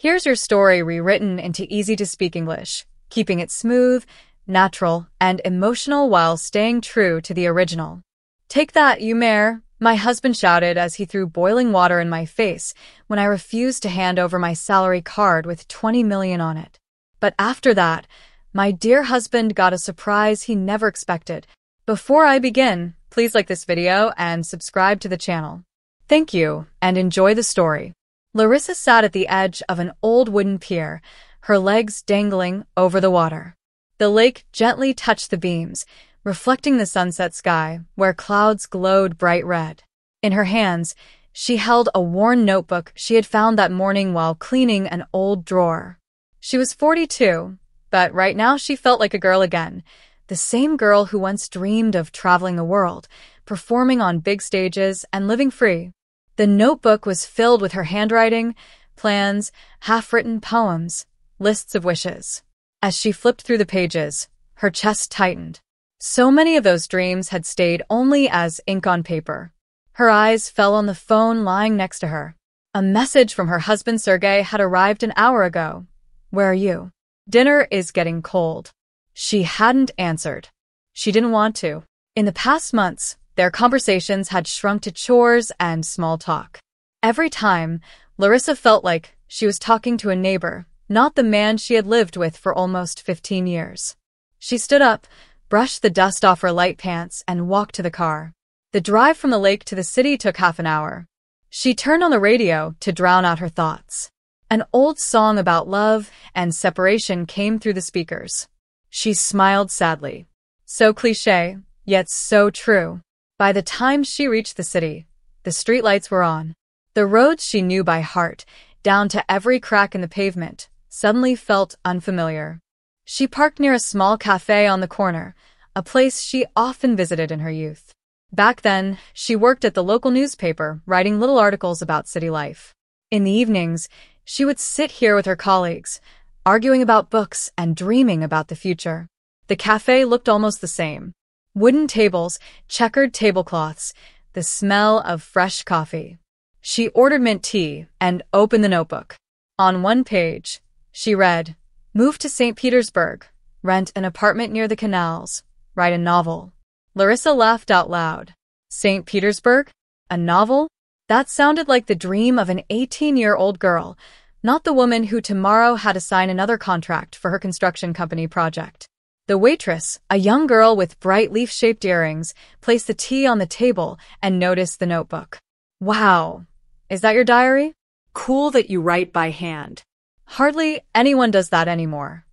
Here's your story rewritten into easy-to-speak English, keeping it smooth, natural, and emotional while staying true to the original. "Take that, you mare," my husband shouted as he threw boiling water in my face when I refused to hand over my salary card with 20 million on it. But after that, my dear husband got a surprise he never expected. Before I begin, please like this video and subscribe to the channel. Thank you, and enjoy the story. Larisa sat at the edge of an old wooden pier, her legs dangling over the water. The lake gently touched the beams, reflecting the sunset sky, where clouds glowed bright red. In her hands, she held a worn notebook she had found that morning while cleaning an old drawer. She was 42, but right now she felt like a girl again, the same girl who once dreamed of traveling the world, performing on big stages, and living free. The notebook was filled with her handwriting, plans, half-written poems, lists of wishes. As she flipped through the pages, her chest tightened. So many of those dreams had stayed only as ink on paper. Her eyes fell on the phone lying next to her. A message from her husband Sergey had arrived an hour ago. "Where are you? Dinner is getting cold." She hadn't answered. She didn't want to. In the past months, their conversations had shrunk to chores and small talk. Every time, Larisa felt like she was talking to a neighbor, not the man she had lived with for almost 15 years. She stood up, brushed the dust off her light pants, and walked to the car. The drive from the lake to the city took half an hour. She turned on the radio to drown out her thoughts. An old song about love and separation came through the speakers. She smiled sadly. So cliché, yet so true. By the time she reached the city, the streetlights were on. The roads she knew by heart, down to every crack in the pavement, suddenly felt unfamiliar. She parked near a small cafe on the corner, a place she often visited in her youth. Back then, she worked at the local newspaper, writing little articles about city life. In the evenings, she would sit here with her colleagues, arguing about books and dreaming about the future. The cafe looked almost the same. Wooden tables, checkered tablecloths, the smell of fresh coffee. She ordered mint tea and opened the notebook. On one page, she read, "Move to St. Petersburg, rent an apartment near the canals, write a novel." Larisa laughed out loud. St. Petersburg? A novel? That sounded like the dream of an 18-year-old girl, not the woman who tomorrow had to sign another contract for her construction company project. The waitress, a young girl with bright leaf-shaped earrings, placed the tea on the table and noticed the notebook. "Wow, is that your diary? Cool that you write by hand. Hardly anyone does that anymore."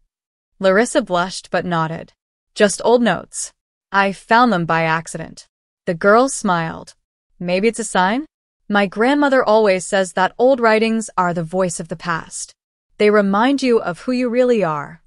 Larisa blushed but nodded. "Just old notes. I found them by accident." The girl smiled. "Maybe it's a sign? My grandmother always says that old writings are the voice of the past. They remind you of who you really are."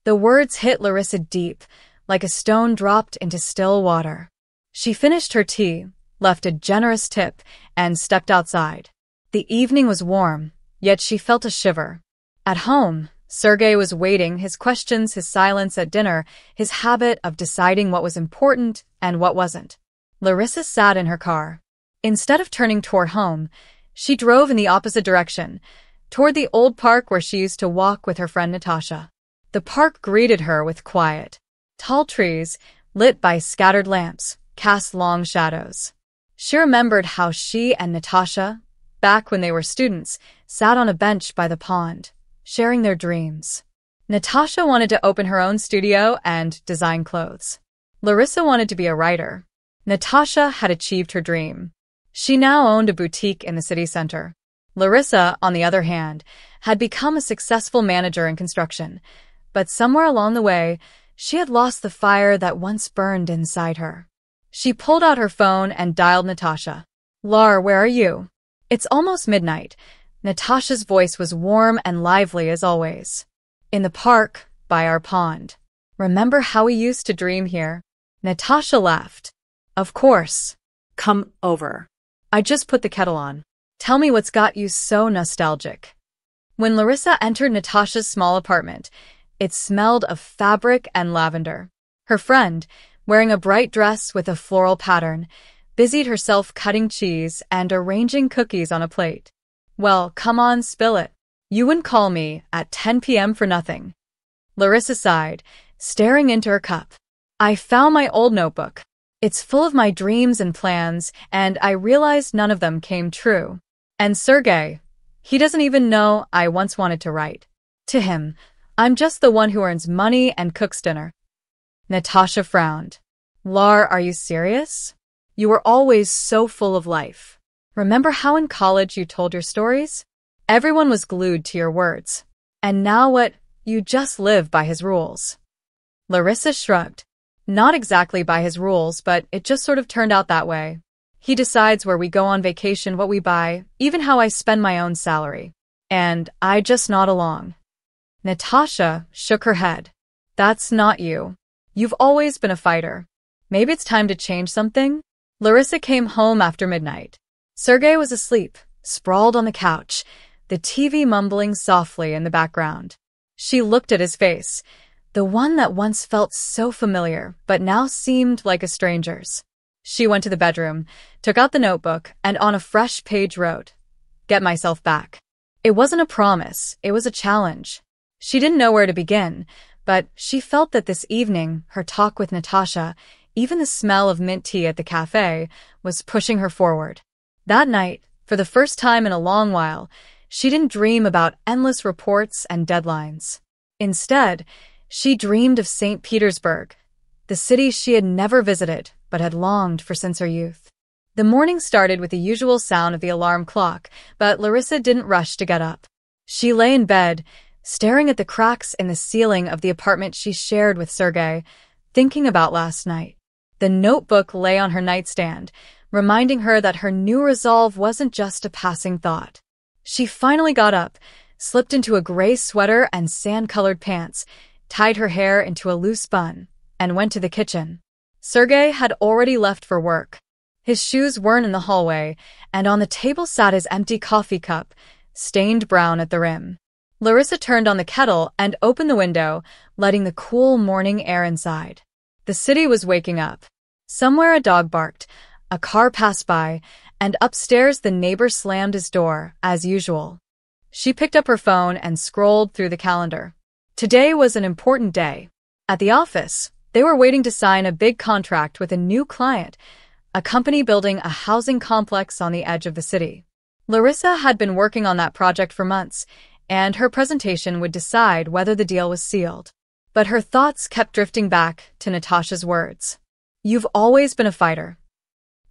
The words hit Larisa deep, like a stone dropped into still water. She finished her tea, left a generous tip, and stepped outside. The evening was warm, yet she felt a shiver. At home, Sergey was waiting, his questions, his silence at dinner, his habit of deciding what was important and what wasn't. Larisa sat in her car. Instead of turning toward home, she drove in the opposite direction, toward the old park where she used to walk with her friend Natasha. The park greeted her with quiet. Tall trees, lit by scattered lamps, cast long shadows. She remembered how she and Natasha, back when they were students, sat on a bench by the pond, sharing their dreams. Natasha wanted to open her own studio and design clothes. Larisa wanted to be a writer. Natasha had achieved her dream. She now owned a boutique in the city center. Larisa, on the other hand, had become a successful manager in construction. But somewhere along the way, she had lost the fire that once burned inside her. She pulled out her phone and dialed Natasha. "Lar, where are you?" "It's almost midnight." Natasha's voice was warm and lively as always. "In the park, by our pond. Remember how we used to dream here?" Natasha laughed. "Of course. Come over. I just put the kettle on. Tell me what's got you so nostalgic." When Larisa entered Natasha's small apartment, it smelled of fabric and lavender. Her friend, wearing a bright dress with a floral pattern, busied herself cutting cheese and arranging cookies on a plate. "Well, come on, spill it." You wouldn't call me at 10 p.m. for nothing. Larisa sighed, staring into her cup. I found my old notebook. It's full of my dreams and plans, and I realized none of them came true. And Sergey, he doesn't even know I once wanted to write. To him, I'm just the one who earns money and cooks dinner. Natasha frowned. Lar, are you serious? You were always so full of life. Remember how in college you told your stories? Everyone was glued to your words. And now what? You just live by his rules. Larisa shrugged. Not exactly by his rules, but it just sort of turned out that way. He decides where we go on vacation, what we buy, even how I spend my own salary. And I just nod along. Natasha shook her head. That's not you. You've always been a fighter. Maybe it's time to change something? Larisa came home after midnight. Sergey was asleep, sprawled on the couch, the TV mumbling softly in the background. She looked at his face, the one that once felt so familiar, but now seemed like a stranger's. She went to the bedroom, took out the notebook, and on a fresh page wrote, "Get myself back." It wasn't a promise, it was a challenge. She didn't know where to begin, but she felt that this evening, her talk with Natasha, even the smell of mint tea at the cafe, was pushing her forward. That night, for the first time in a long while, she didn't dream about endless reports and deadlines. Instead, she dreamed of St. Petersburg, the city she had never visited but had longed for since her youth. The morning started with the usual sound of the alarm clock, but Larisa didn't rush to get up. She lay in bed, staring at the cracks in the ceiling of the apartment she shared with Sergey, thinking about last night. The notebook lay on her nightstand, reminding her that her new resolve wasn't just a passing thought. She finally got up, slipped into a gray sweater and sand-colored pants, tied her hair into a loose bun, and went to the kitchen. Sergey had already left for work. His shoes weren't in the hallway, and on the table sat his empty coffee cup, stained brown at the rim. Larisa turned on the kettle and opened the window, letting the cool morning air inside. The city was waking up. Somewhere a dog barked, a car passed by, and upstairs the neighbor slammed his door, as usual. She picked up her phone and scrolled through the calendar. Today was an important day. At the office, they were waiting to sign a big contract with a new client, a company building a housing complex on the edge of the city. Larisa had been working on that project for months, and her presentation would decide whether the deal was sealed. But her thoughts kept drifting back to Natasha's words. You've always been a fighter.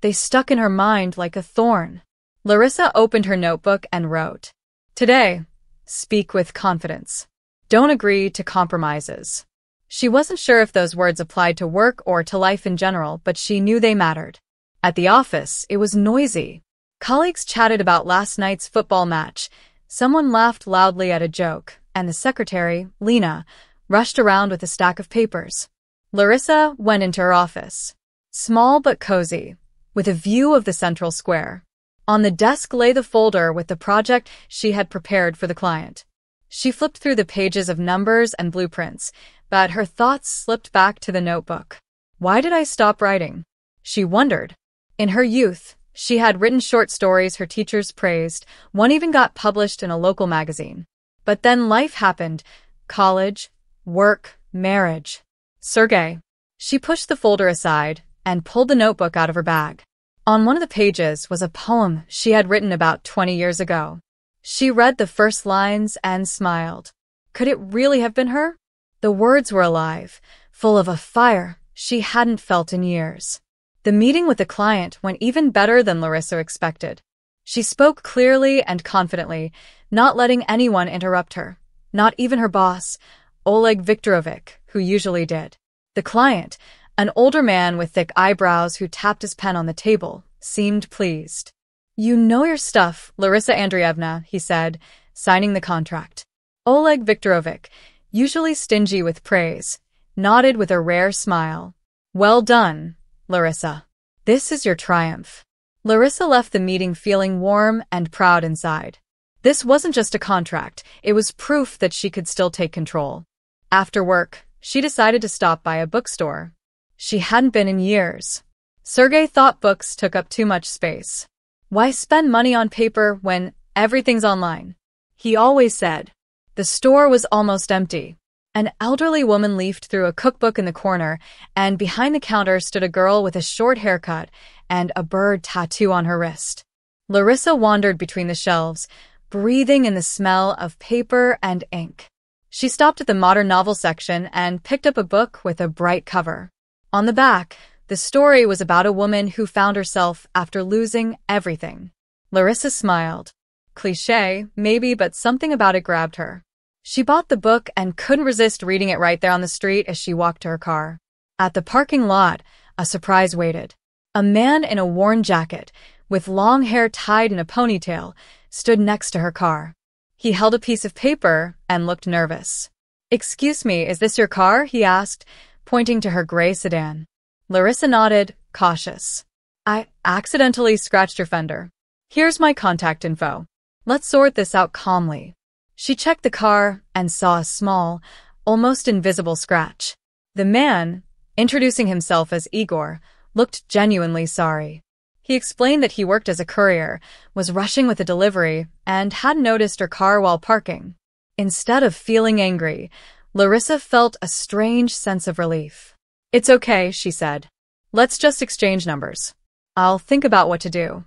They stuck in her mind like a thorn. Larisa opened her notebook and wrote, Today, speak with confidence. Don't agree to compromises. She wasn't sure if those words applied to work or to life in general, but she knew they mattered. At the office, it was noisy. Colleagues chatted about last night's football match. Someone laughed loudly at a joke, and the secretary, Lena, rushed around with a stack of papers. Larisa went into her office. Small but cozy, with a view of the central square. On the desk lay the folder with the project she had prepared for the client. She flipped through the pages of numbers and blueprints, but her thoughts slipped back to the notebook. Why did I stop writing? She wondered. In her youth, she had written short stories her teachers praised. One even got published in a local magazine. But then life happened. College, work, marriage. Sergey. She pushed the folder aside and pulled the notebook out of her bag. On one of the pages was a poem she had written about 20 years ago. She read the first lines and smiled. Could it really have been her? The words were alive, full of a fire she hadn't felt in years. The meeting with the client went even better than Larisa expected. She spoke clearly and confidently, not letting anyone interrupt her, not even her boss, Oleg Viktorovich, who usually did. The client, an older man with thick eyebrows who tapped his pen on the table, seemed pleased. You know your stuff, Larisa Andreevna, he said, signing the contract. Oleg Viktorovich, usually stingy with praise, nodded with a rare smile. Well done, Larisa. This is your triumph. Larisa left the meeting feeling warm and proud inside. This wasn't just a contract, it was proof that she could still take control. After work, she decided to stop by a bookstore. She hadn't been in years. Sergey thought books took up too much space. Why spend money on paper when everything's online? he always said. The store was almost empty. An elderly woman leafed through a cookbook in the corner, and behind the counter stood a girl with a short haircut and a bird tattoo on her wrist. Larisa wandered between the shelves, breathing in the smell of paper and ink. She stopped at the modern novel section and picked up a book with a bright cover. On the back, the story was about a woman who found herself after losing everything. Larisa smiled. Cliché, maybe, but something about it grabbed her. She bought the book and couldn't resist reading it right there on the street as she walked to her car. At the parking lot, a surprise waited. A man in a worn jacket, with long hair tied in a ponytail, stood next to her car. He held a piece of paper and looked nervous. "Excuse me, is this your car?" he asked, pointing to her gray sedan. Larisa nodded, cautious. "I accidentally scratched your fender. Here's my contact info. Let's sort this out calmly." She checked the car and saw a small, almost invisible scratch. The man, introducing himself as Igor, looked genuinely sorry. He explained that he worked as a courier, was rushing with a delivery, and hadn't noticed her car while parking. Instead of feeling angry, Larisa felt a strange sense of relief. "It's okay," she said. "Let's just exchange numbers. I'll think about what to do."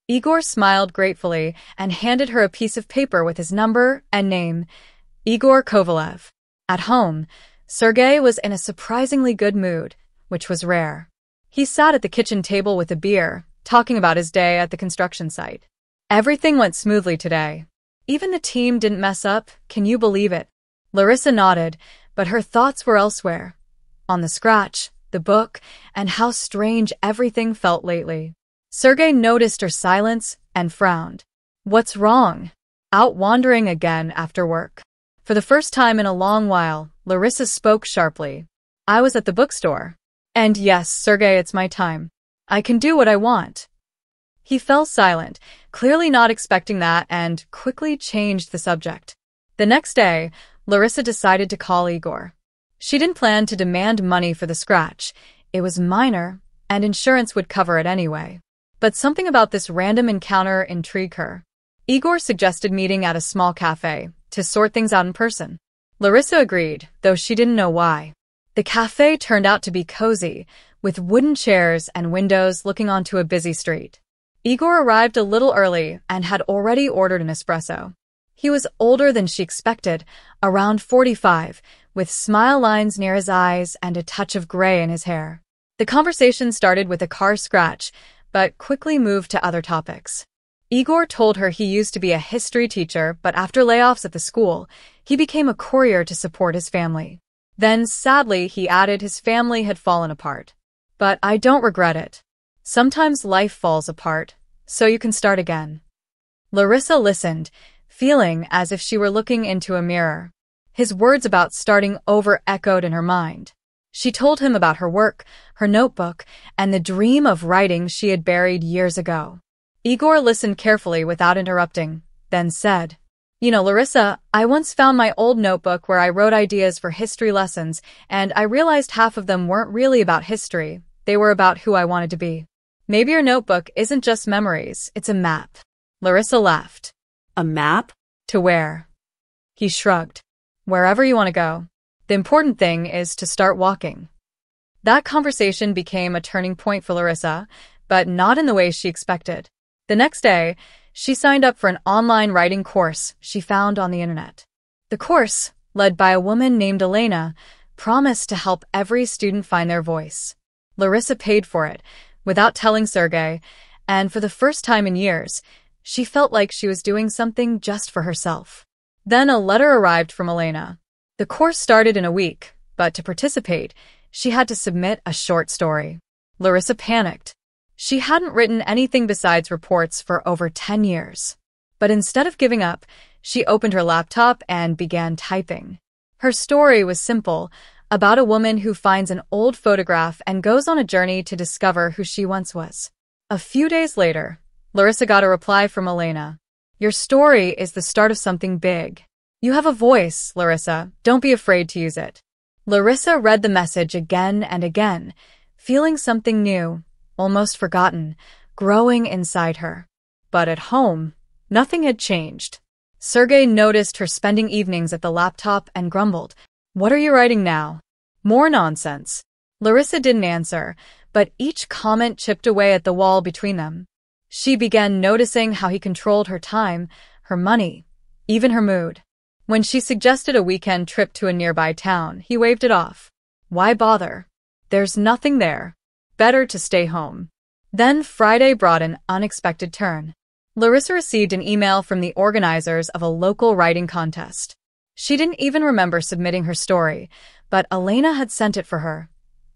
Igor smiled gratefully and handed her a piece of paper with his number and name, Igor Kovalev. At home, Sergey was in a surprisingly good mood, which was rare. He sat at the kitchen table with a beer, talking about his day at the construction site. "Everything went smoothly today. Even the team didn't mess up, can you believe it?" Larisa nodded, but her thoughts were elsewhere. On the scratch, the book, and how strange everything felt lately. Sergey noticed her silence and frowned. "What's wrong?" "Out wandering again after work." For the first time in a long while, Larisa spoke sharply. "I was at the bookstore. And yes, Sergey, it's my time. I can do what I want." He fell silent, clearly not expecting that, and quickly changed the subject. The next day, Larisa decided to call Igor. She didn't plan to demand money for the scratch. It was minor, and insurance would cover it anyway. But something about this random encounter intrigued her. Igor suggested meeting at a small cafe to sort things out in person. Larisa agreed, though she didn't know why. The cafe turned out to be cozy, with wooden chairs and windows looking onto a busy street. Igor arrived a little early and had already ordered an espresso. He was older than she expected, around 45, with smile lines near his eyes and a touch of gray in his hair. The conversation started with a car scratch, but quickly moved to other topics. Igor told her he used to be a history teacher, but after layoffs at the school, he became a courier to support his family. Then, sadly, he added his family had fallen apart. "But I don't regret it. Sometimes life falls apart, so you can start again." Larisa listened, feeling as if she were looking into a mirror. His words about starting over echoed in her mind. She told him about her work, her notebook, and the dream of writing she had buried years ago. Igor listened carefully without interrupting, then said, "You know, Larisa, I once found my old notebook where I wrote ideas for history lessons, and I realized half of them weren't really about history. They were about who I wanted to be. Maybe your notebook isn't just memories, it's a map." Larisa laughed. "A map? "To where?" He shrugged. "Wherever you want to go. The important thing is to start walking." That conversation became a turning point for Larisa, but not in the way she expected. The next day, she signed up for an online writing course she found on the internet. The course, led by a woman named Elena, promised to help every student find their voice. Larisa paid for it, without telling Sergey, and for the first time in years, she felt like she was doing something just for herself. Then a letter arrived from Elena. The course started in a week, but to participate, she had to submit a short story. Larisa panicked. She hadn't written anything besides reports for over 10 years. But instead of giving up, she opened her laptop and began typing. Her story was simple, about a woman who finds an old photograph and goes on a journey to discover who she once was. A few days later, Larisa got a reply from Elena. "Your story is the start of something big. You have a voice, Larisa. Don't be afraid to use it." Larisa read the message again and again, feeling something new, almost forgotten, growing inside her. But at home, nothing had changed. Sergey noticed her spending evenings at the laptop and grumbled, "What are you writing now?" "More nonsense." Larisa didn't answer, but each comment chipped away at the wall between them. She began noticing how he controlled her time, her money, even her mood. When she suggested a weekend trip to a nearby town, he waved it off. Why bother? There's nothing there. Better to stay home. Then Friday brought an unexpected turn. Larisa received an email from the organizers of a local writing contest. She didn't even remember submitting her story, but Elena had sent it for her,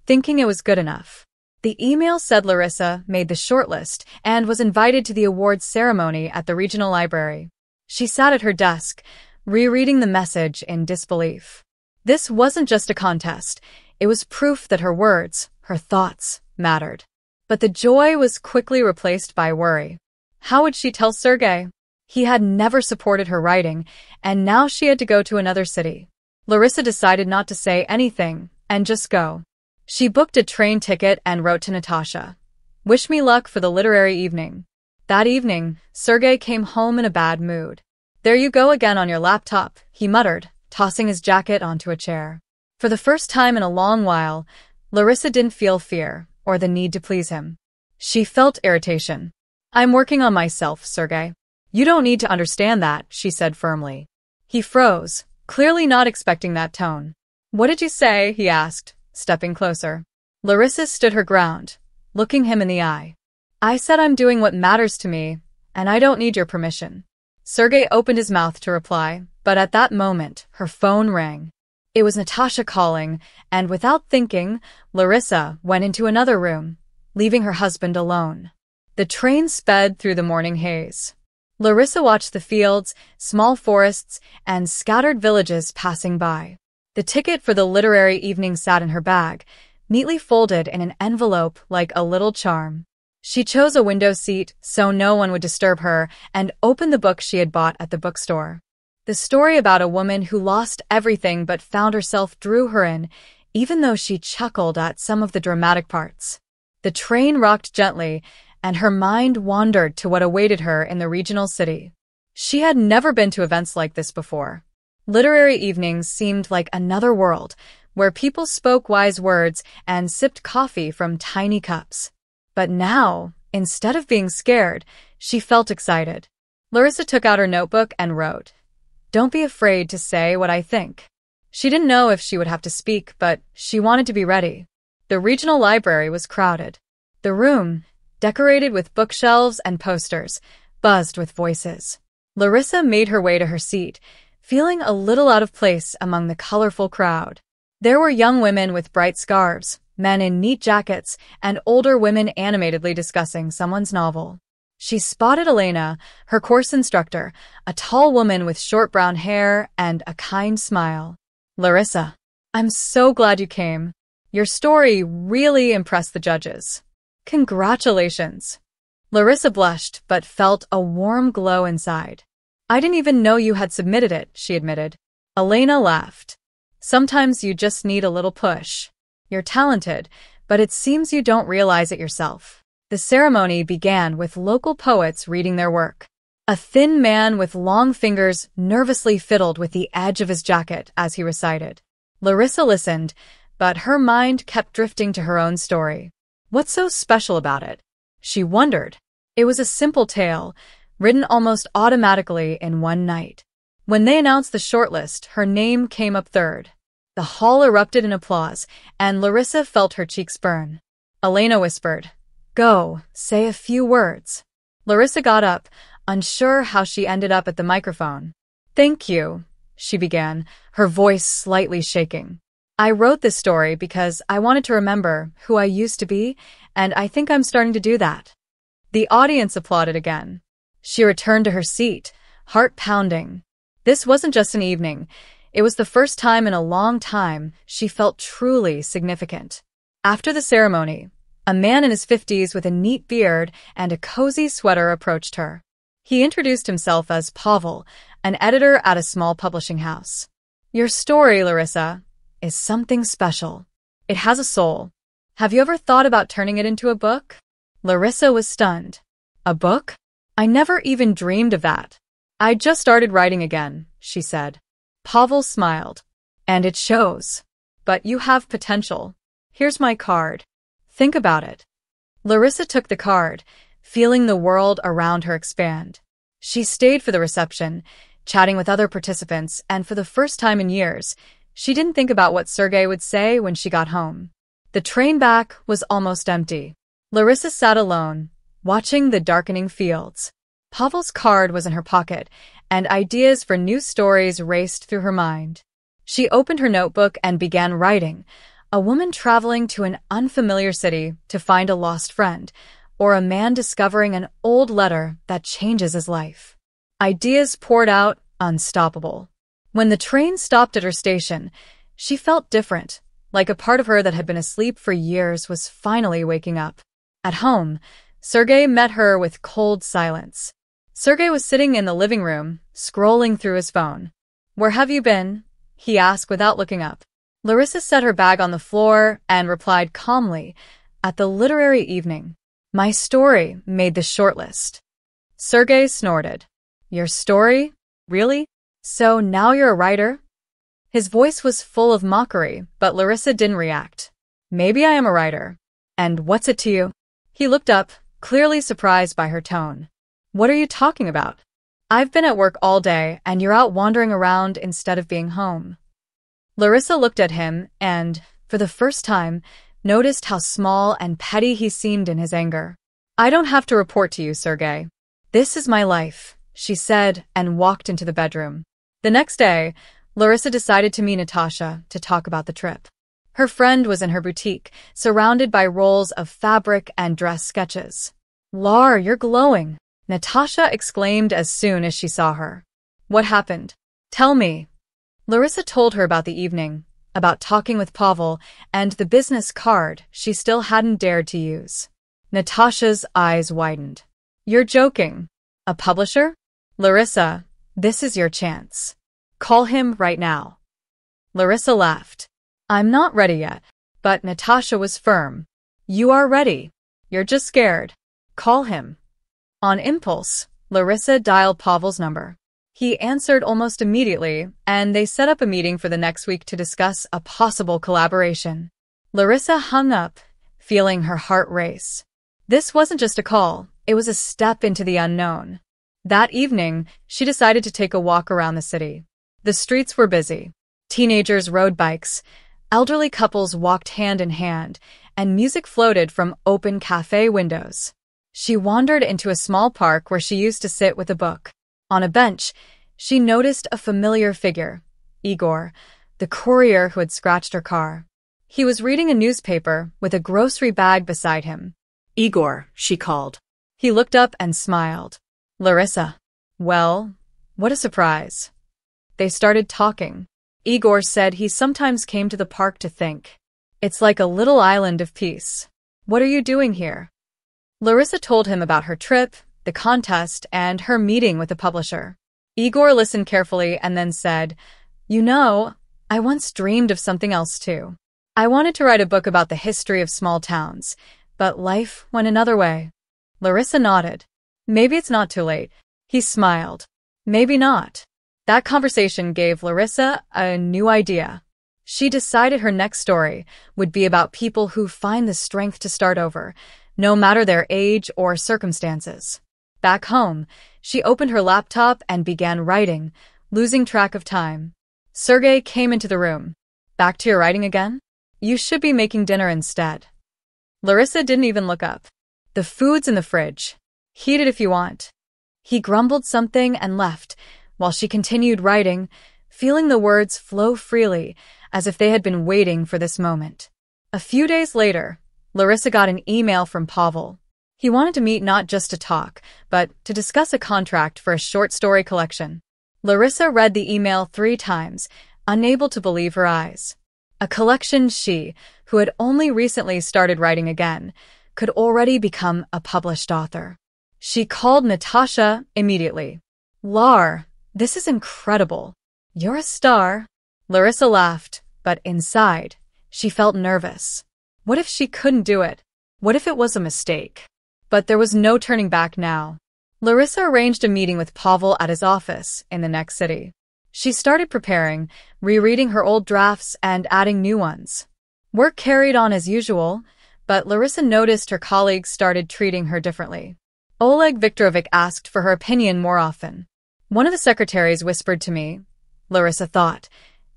thinking it was good enough. The email said Larisa made the shortlist and was invited to the awards ceremony at the regional library. She sat at her desk, rereading the message in disbelief. This wasn't just a contest. It was proof that her words, her thoughts, mattered. But the joy was quickly replaced by worry. How would she tell Sergey? He had never supported her writing, and now she had to go to another city. Larisa decided not to say anything and just go. She booked a train ticket and wrote to Natasha, "Wish me luck for the literary evening." That evening, Sergey came home in a bad mood. "There you go again on your laptop," he muttered, tossing his jacket onto a chair. For the first time in a long while, Larisa didn't feel fear or the need to please him. She felt irritation. "I'm working on myself, Sergey." "You don't need to understand that," she said firmly. He froze, clearly not expecting that tone. "What did you say?" he asked, stepping closer. Larisa stood her ground, looking him in the eye. "I said I'm doing what matters to me, and I don't need your permission." Sergey opened his mouth to reply, but at that moment, her phone rang. It was Natasha calling, and without thinking, Larisa went into another room, leaving her husband alone. The train sped through the morning haze. Larisa watched the fields, small forests, and scattered villages passing by. The ticket for the literary evening sat in her bag, neatly folded in an envelope like a little charm. She chose a window seat so no one would disturb her and opened the book she had bought at the bookstore. The story about a woman who lost everything but found herself drew her in, even though she chuckled at some of the dramatic parts. The train rocked gently, and her mind wandered to what awaited her in the regional city. She had never been to events like this before. Literary evenings seemed like another world, where people spoke wise words and sipped coffee from tiny cups. But now, instead of being scared, she felt excited. Larisa took out her notebook and wrote, "Don't be afraid to say what I think." She didn't know if she would have to speak, but she wanted to be ready. The regional library was crowded. The room, decorated with bookshelves and posters, buzzed with voices. Larisa made her way to her seat, feeling a little out of place among the colorful crowd. There were young women with bright scarves, men in neat jackets, and older women animatedly discussing someone's novel. She spotted Elena, her course instructor, a tall woman with short brown hair and a kind smile. "Larisa, I'm so glad you came. Your story really impressed the judges." "Congratulations." Larisa blushed but felt a warm glow inside. "I didn't even know you had submitted it," she admitted. Elena laughed. "Sometimes you just need a little push. You're talented, but it seems you don't realize it yourself." The ceremony began with local poets reading their work. A thin man with long fingers nervously fiddled with the edge of his jacket as he recited. Larisa listened, but her mind kept drifting to her own story. What's so special about it? She wondered. It was a simple tale, written almost automatically in one night. When they announced the shortlist, her name came up third. The hall erupted in applause, and Larisa felt her cheeks burn. Elena whispered, "Go, say a few words." Larisa got up, unsure how she ended up at the microphone. "Thank you," she began, her voice slightly shaking. "I wrote this story because I wanted to remember who I used to be, and I think I'm starting to do that." The audience applauded again. She returned to her seat, heart pounding. This wasn't just an evening. It was the first time in a long time she felt truly significant. After the ceremony, a man in his 50s with a neat beard and a cozy sweater approached her. He introduced himself as Pavel, an editor at a small publishing house. "Your story, Larisa, is something special. It has a soul. Have you ever thought about turning it into a book?" Larisa was stunned. "A book? I never even dreamed of that." I just started writing again, she said. Pavel smiled. And it shows. But you have potential. Here's my card. Think about it. Larisa took the card, feeling the world around her expand. She stayed for the reception, chatting with other participants, and for the first time in years, she didn't think about what Sergey would say when she got home. The train back was almost empty. Larisa sat alone, watching the darkening fields. Pavel's card was in her pocket, and ideas for new stories raced through her mind. She opened her notebook and began writing, a woman traveling to an unfamiliar city to find a lost friend, or a man discovering an old letter that changes his life. Ideas poured out, unstoppable. When the train stopped at her station, she felt different, like a part of her that had been asleep for years was finally waking up. At home, Sergey met her with cold silence. Sergey was sitting in the living room, scrolling through his phone. "Where have you been?" he asked without looking up. Larisa set her bag on the floor and replied calmly, "At the literary evening. My story made the shortlist." Sergey snorted. "Your story? Really? So now you're a writer?" His voice was full of mockery, but Larisa didn't react. "Maybe I am a writer. And what's it to you?" He looked up, clearly surprised by her tone. "What are you talking about? I've been at work all day, and you're out wandering around instead of being home." Larisa looked at him and, for the first time, noticed how small and petty he seemed in his anger. "I don't have to report to you, Sergey. This is my life," she said and walked into the bedroom. The next day, Larisa decided to meet Natasha to talk about the trip. Her friend was in her boutique, surrounded by rolls of fabric and dress sketches. "Lar, you're glowing," Natasha exclaimed as soon as she saw her. "What happened? Tell me." Larisa told her about the evening, about talking with Pavel, and the business card she still hadn't dared to use. Natasha's eyes widened. "You're joking. A publisher? Larisa, this is your chance. Call him right now." Larisa laughed. "I'm not ready yet." But Natasha was firm. "You are ready. You're just scared. Call him." On impulse, Larisa dialed Pavel's number. He answered almost immediately, and they set up a meeting for the next week to discuss a possible collaboration. Larisa hung up, feeling her heart race. This wasn't just a call, it was a step into the unknown. That evening, she decided to take a walk around the city. The streets were busy. Teenagers rode bikes, elderly couples walked hand in hand, and music floated from open cafe windows. She wandered into a small park where she used to sit with a book. On a bench, she noticed a familiar figure, Igor, the courier who had scratched her car. He was reading a newspaper with a grocery bag beside him. "Igor," she called. He looked up and smiled. "Larisa." "Well, what a surprise." They started talking. Igor said he sometimes came to the park to think. "It's like a little island of peace." "What are you doing here?" Larisa told him about her trip, the contest, and her meeting with the publisher. Igor listened carefully and then said, "You know, I once dreamed of something else too. I wanted to write a book about the history of small towns, but life went another way." Larisa nodded. "Maybe it's not too late." He smiled. "Maybe not." That conversation gave Larisa a new idea. She decided her next story would be about people who find the strength to start over, no matter their age or circumstances. Back home, she opened her laptop and began writing, losing track of time. Sergey came into the room. "Back to your writing again? You should be making dinner instead." Larisa didn't even look up. "The food's in the fridge. Heat it if you want." He grumbled something and left, while she continued writing, feeling the words flow freely, as if they had been waiting for this moment. A few days later, Larisa got an email from Pavel. He wanted to meet not just to talk, but to discuss a contract for a short story collection. Larisa read the email 3 times, unable to believe her eyes. A collection she, who had only recently started writing again, could already become a published author. She called Natasha immediately. "Lar, this is incredible. You're a star." Larisa laughed, but inside, she felt nervous. What if she couldn't do it? What if it was a mistake? But there was no turning back now. Larisa arranged a meeting with Pavel at his office in the next city. She started preparing, rereading her old drafts and adding new ones. Work carried on as usual, but Larisa noticed her colleagues started treating her differently. Oleg Viktorovich asked for her opinion more often. One of the secretaries whispered to me, Larisa thought,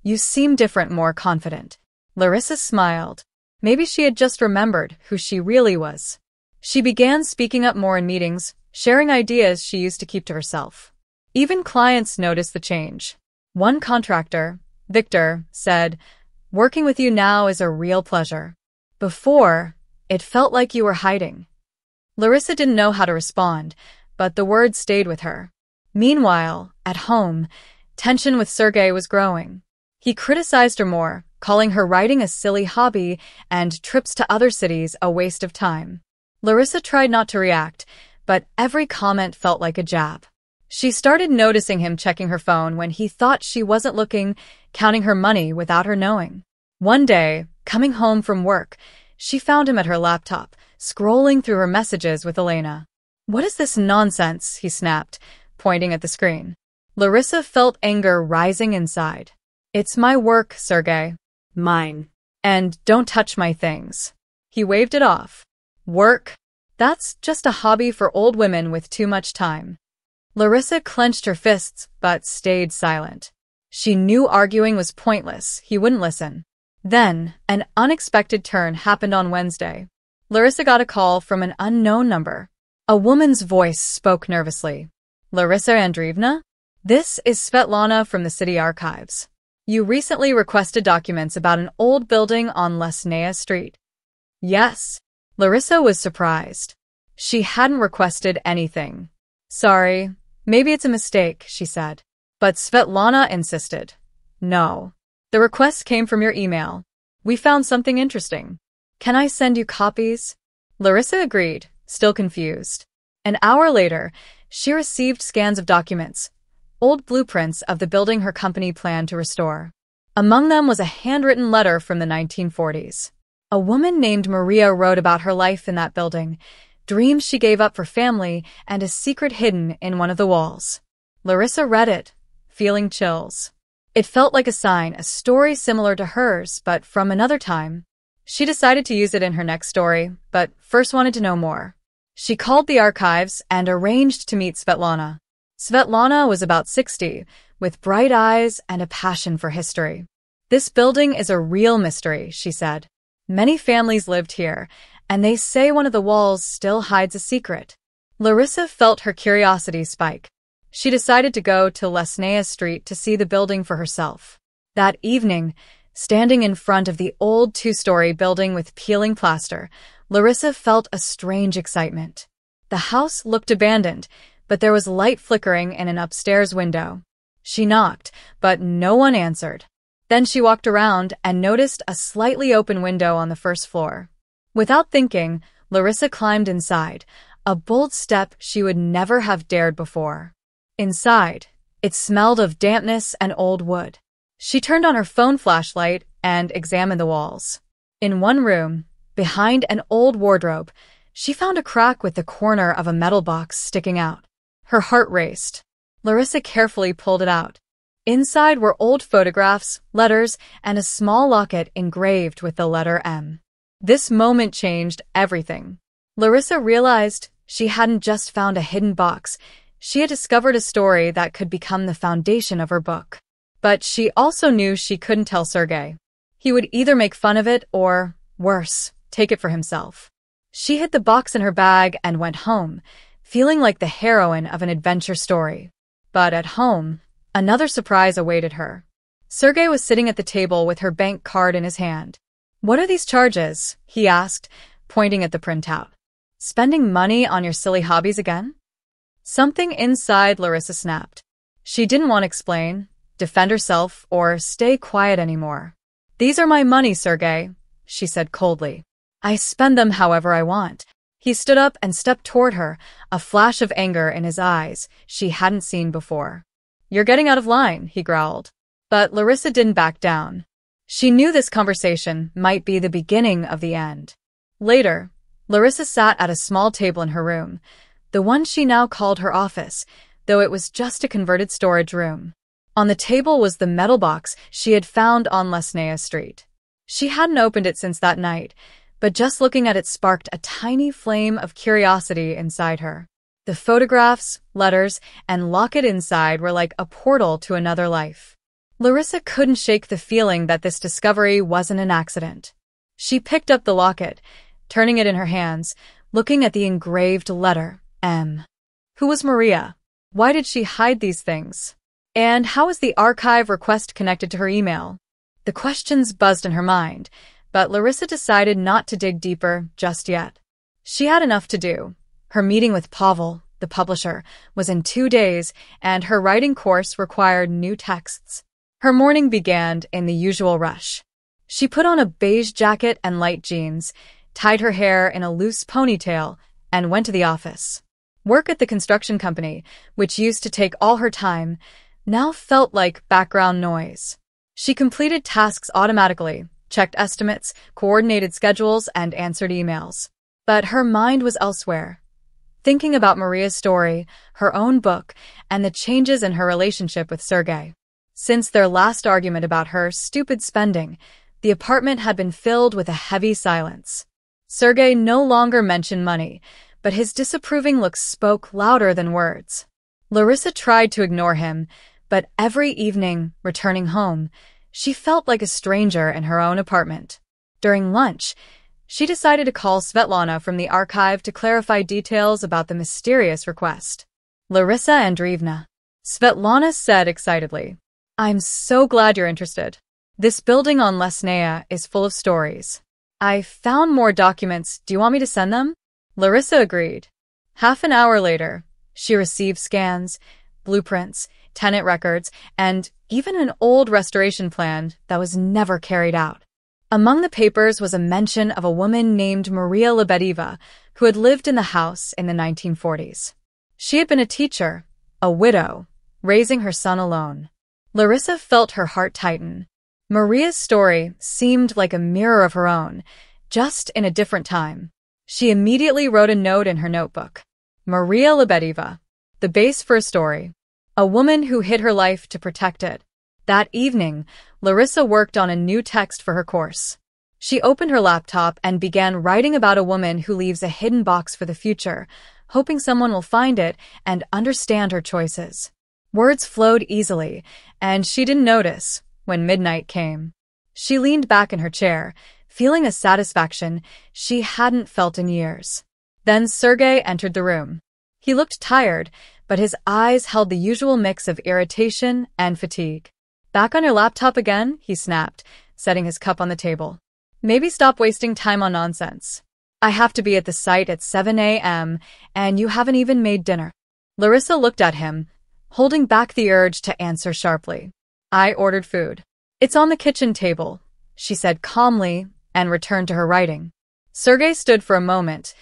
"You seem different, more confident." Larisa smiled. Maybe she had just remembered who she really was. She began speaking up more in meetings, sharing ideas she used to keep to herself. Even clients noticed the change. One contractor, Victor, said, "Working with you now is a real pleasure. Before, it felt like you were hiding." Larisa didn't know how to respond, but the words stayed with her. Meanwhile, at home, tension with Sergey was growing. He criticized her more, calling her writing a silly hobby and trips to other cities a waste of time. Larisa tried not to react, but every comment felt like a jab. She started noticing him checking her phone when he thought she wasn't looking, counting her money without her knowing. One day, coming home from work, she found him at her laptop, scrolling through her messages with Elena. "What is this nonsense?" he snapped, pointing at the screen. Larisa felt anger rising inside. "It's my work, Sergey." "Mine. And don't touch my things." He waved it off. "Work? That's just a hobby for old women with too much time." Larisa clenched her fists, but stayed silent. She knew arguing was pointless. He wouldn't listen. Then, an unexpected turn happened on Wednesday. Larisa got a call from an unknown number. A woman's voice spoke nervously. "Larisa Andreevna? This is Svetlana from the city archives. You recently requested documents about an old building on Lesnaya Street." "Yes." Larisa was surprised. She hadn't requested anything. "Sorry, maybe it's a mistake," she said. But Svetlana insisted. "No. The request came from your email. We found something interesting. Can I send you copies?" Larisa agreed, still confused. An hour later, she received scans of documents, old blueprints of the building her company planned to restore. Among them was a handwritten letter from the 1940s. A woman named Maria wrote about her life in that building, dreams she gave up for family, and a secret hidden in one of the walls. Larisa read it, feeling chills. It felt like a sign, a story similar to hers, but from another time. She decided to use it in her next story, but first wanted to know more. She called the archives and arranged to meet Svetlana. Svetlana was about 60, with bright eyes and a passion for history. "This building is a real mystery," she said. "Many families lived here, and they say one of the walls still hides a secret." Larisa felt her curiosity spike. She decided to go to Lesnaya Street to see the building for herself. That evening, standing in front of the old two-story building with peeling plaster, Larisa felt a strange excitement. The house looked abandoned, but there was light flickering in an upstairs window. She knocked, but no one answered. Then she walked around and noticed a slightly open window on the first floor. Without thinking, Larisa climbed inside, a bold step she would never have dared before. Inside, it smelled of dampness and old wood. She turned on her phone flashlight and examined the walls. In one room, behind an old wardrobe, she found a crack with the corner of a metal box sticking out. Her heart raced. Larisa carefully pulled it out. Inside were old photographs, letters, and a small locket engraved with the letter M. This moment changed everything. Larisa realized she hadn't just found a hidden box. She had discovered a story that could become the foundation of her book. But she also knew she couldn't tell Sergey. He would either make fun of it or, worse, take it for himself. She hid the box in her bag and went home, feeling like the heroine of an adventure story. But at home, another surprise awaited her. Sergey was sitting at the table with her bank card in his hand. "What are these charges?" he asked, pointing at the printout. "Spending money on your silly hobbies again?" Something inside Larisa snapped. She didn't want to explain, defend herself, or stay quiet anymore. "These are my money, Sergey," she said coldly. "I spend them however I want." He stood up and stepped toward her, a flash of anger in his eyes she hadn't seen before. "You're getting out of line," he growled. But Larisa didn't back down. She knew this conversation might be the beginning of the end. Later, Larisa sat at a small table in her room, the one she now called her office, though it was just a converted storage room. On the table was the metal box she had found on Lesnaya Street. She hadn't opened it since that night, but just looking at it sparked a tiny flame of curiosity inside her. The photographs, letters, and locket inside were like a portal to another life. Larisa couldn't shake the feeling that this discovery wasn't an accident. She picked up the locket, turning it in her hands, looking at the engraved letter, M. Who was Maria? Why did she hide these things? And how was the archive request connected to her email? The questions buzzed in her mind, but Larisa decided not to dig deeper just yet. She had enough to do. Her meeting with Pavel, the publisher, was in 2 days, and her writing course required new texts. Her morning began in the usual rush. She put on a beige jacket and light jeans, tied her hair in a loose ponytail, and went to the office. Work at the construction company, which used to take all her time, now felt like background noise. She completed tasks automatically, checked estimates, coordinated schedules, and answered emails. But her mind was elsewhere, thinking about Maria's story, her own book, and the changes in her relationship with Sergey. Since their last argument about her stupid spending, the apartment had been filled with a heavy silence. Sergey no longer mentioned money, but his disapproving looks spoke louder than words. Larisa tried to ignore him, but every evening, returning home, she felt like a stranger in her own apartment. During lunch, she decided to call Svetlana from the archive to clarify details about the mysterious request. Larisa Andreevna, Svetlana said excitedly, I'm so glad you're interested. This building on Lesnaya is full of stories. I found more documents. Do you want me to send them? Larisa agreed. Half an hour later, she received scans, blueprints, tenant records, and even an old restoration plan that was never carried out. Among the papers was a mention of a woman named Maria Lebedeva, who had lived in the house in the 1940s. She had been a teacher, a widow, raising her son alone. Larisa felt her heart tighten. Maria's story seemed like a mirror of her own, just in a different time. She immediately wrote a note in her notebook. Maria Lebedeva, the base for a story. A woman who hid her life to protect it. That evening, Larisa worked on a new text for her course. She opened her laptop and began writing about a woman who leaves a hidden box for the future, hoping someone will find it and understand her choices. Words flowed easily, and she didn't notice when midnight came. She leaned back in her chair, feeling a satisfaction she hadn't felt in years. Then Sergey entered the room. He looked tired, but his eyes held the usual mix of irritation and fatigue. Back on your laptop again? He snapped, setting his cup on the table. Maybe stop wasting time on nonsense. I have to be at the site at 7 a.m., and you haven't even made dinner. Larisa looked at him, holding back the urge to answer sharply. I ordered food. It's on the kitchen table, she said calmly, and returned to her writing. Sergey stood for a moment,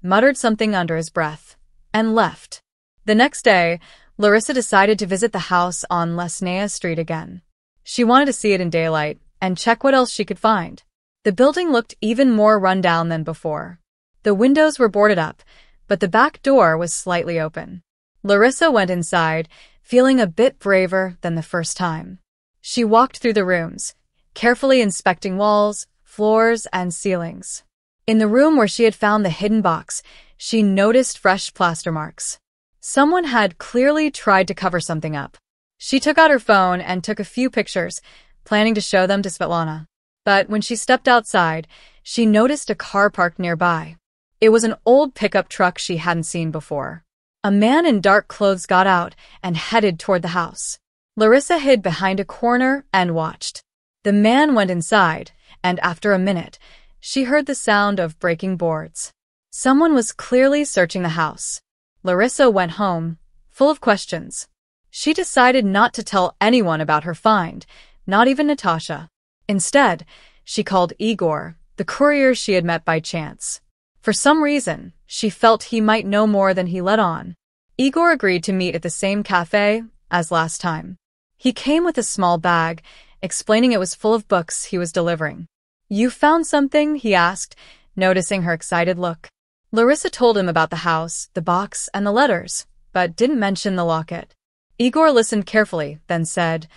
muttered something under his breath, and left. The next day, Larisa decided to visit the house on Lesnaya Street again. She wanted to see it in daylight and check what else she could find. The building looked even more run down than before. The windows were boarded up, but the back door was slightly open. Larisa went inside, feeling a bit braver than the first time. She walked through the rooms, carefully inspecting walls, floors, and ceilings. In the room where she had found the hidden box, she noticed fresh plaster marks. Someone had clearly tried to cover something up. She took out her phone and took a few pictures, planning to show them to Svetlana. But when she stepped outside, she noticed a car parked nearby. It was an old pickup truck she hadn't seen before. A man in dark clothes got out and headed toward the house. Larisa hid behind a corner and watched. The man went inside, and after a minute, she heard the sound of breaking boards. Someone was clearly searching the house. Larisa went home, full of questions. She decided not to tell anyone about her find, not even Natasha. Instead, she called Igor, the courier she had met by chance. For some reason, she felt he might know more than he let on. Igor agreed to meet at the same cafe as last time. He came with a small bag, explaining it was full of books he was delivering. You found something? He asked, noticing her excited look. Larisa told him about the house, the box, and the letters, but didn't mention the locket. Igor listened carefully, then said,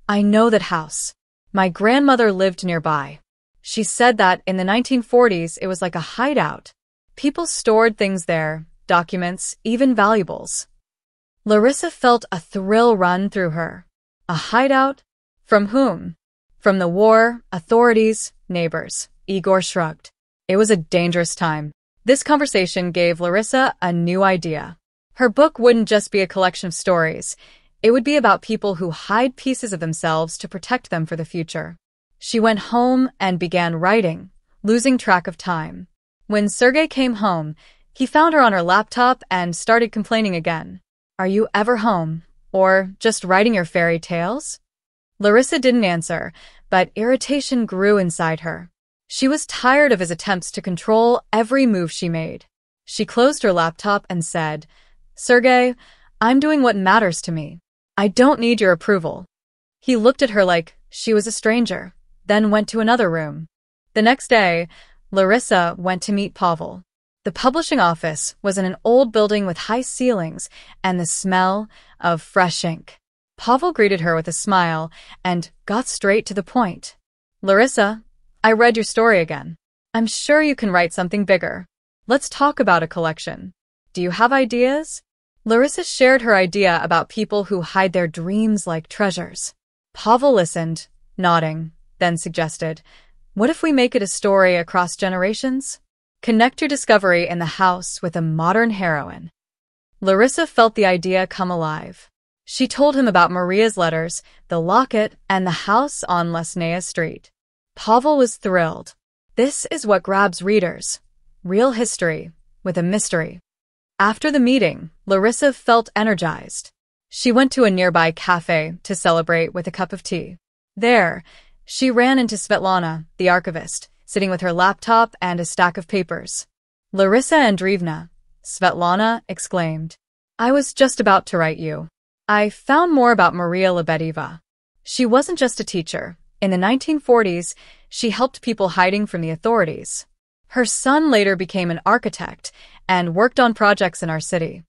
"I know that house. My grandmother lived nearby. She said that in the 1940s it was like a hideout. People stored things there, documents, even valuables." Larisa felt a thrill run through her. A hideout? From whom? From the war, authorities, neighbors. Igor shrugged. It was a dangerous time. This conversation gave Larisa a new idea. Her book wouldn't just be a collection of stories. It would be about people who hide pieces of themselves to protect them for the future. She went home and began writing, losing track of time. When Sergey came home, he found her on her laptop and started complaining again. "Are you ever home? Or just writing your fairy tales?" Larisa didn't answer, but irritation grew inside her. She was tired of his attempts to control every move she made. She closed her laptop and said, "Sergey, I'm doing what matters to me. I don't need your approval." He looked at her like she was a stranger, then went to another room. The next day, Larisa went to meet Pavel. The publishing office was in an old building with high ceilings and the smell of fresh ink. Pavel greeted her with a smile and got straight to the point. "Larisa, I read your story again. I'm sure you can write something bigger. Let's talk about a collection. Do you have ideas?" Larisa shared her idea about people who hide their dreams like treasures. Pavel listened, nodding, then suggested, "What if we make it a story across generations? Connect your discovery in the house with a modern heroine." Larisa felt the idea come alive. She told him about Maria's letters, the locket, and the house on Lesnaya Street. Pavel was thrilled. This is what grabs readers. Real history with a mystery. After the meeting, Larisa felt energized. She went to a nearby cafe to celebrate with a cup of tea. There, she ran into Svetlana, the archivist, sitting with her laptop and a stack of papers. "Larisa Andreevna," Svetlana exclaimed, "I was just about to write you. I found more about Maria Lebedeva. She wasn't just a teacher. In the 1940s, she helped people hiding from the authorities. Her son later became an architect and worked on projects in our city."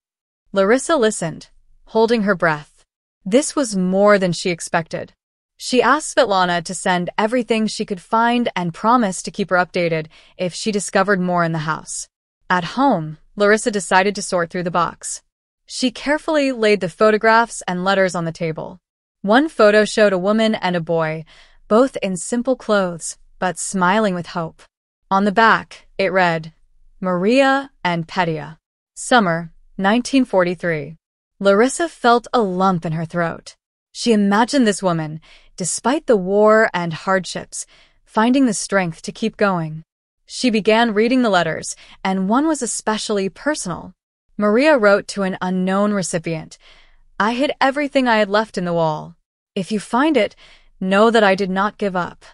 Larisa listened, holding her breath. This was more than she expected. She asked Svetlana to send everything she could find and promised to keep her updated if she discovered more in the house. At home, Larisa decided to sort through the box. She carefully laid the photographs and letters on the table. One photo showed a woman and a boy, both in simple clothes, but smiling with hope. On the back, it read, "Maria and Petya. Summer, 1943. Larisa felt a lump in her throat. She imagined this woman, despite the war and hardships, finding the strength to keep going. She began reading the letters, and one was especially personal. Maria wrote to an unknown recipient, "I hid everything I had left in the wall. If you find it, know that I did not give up."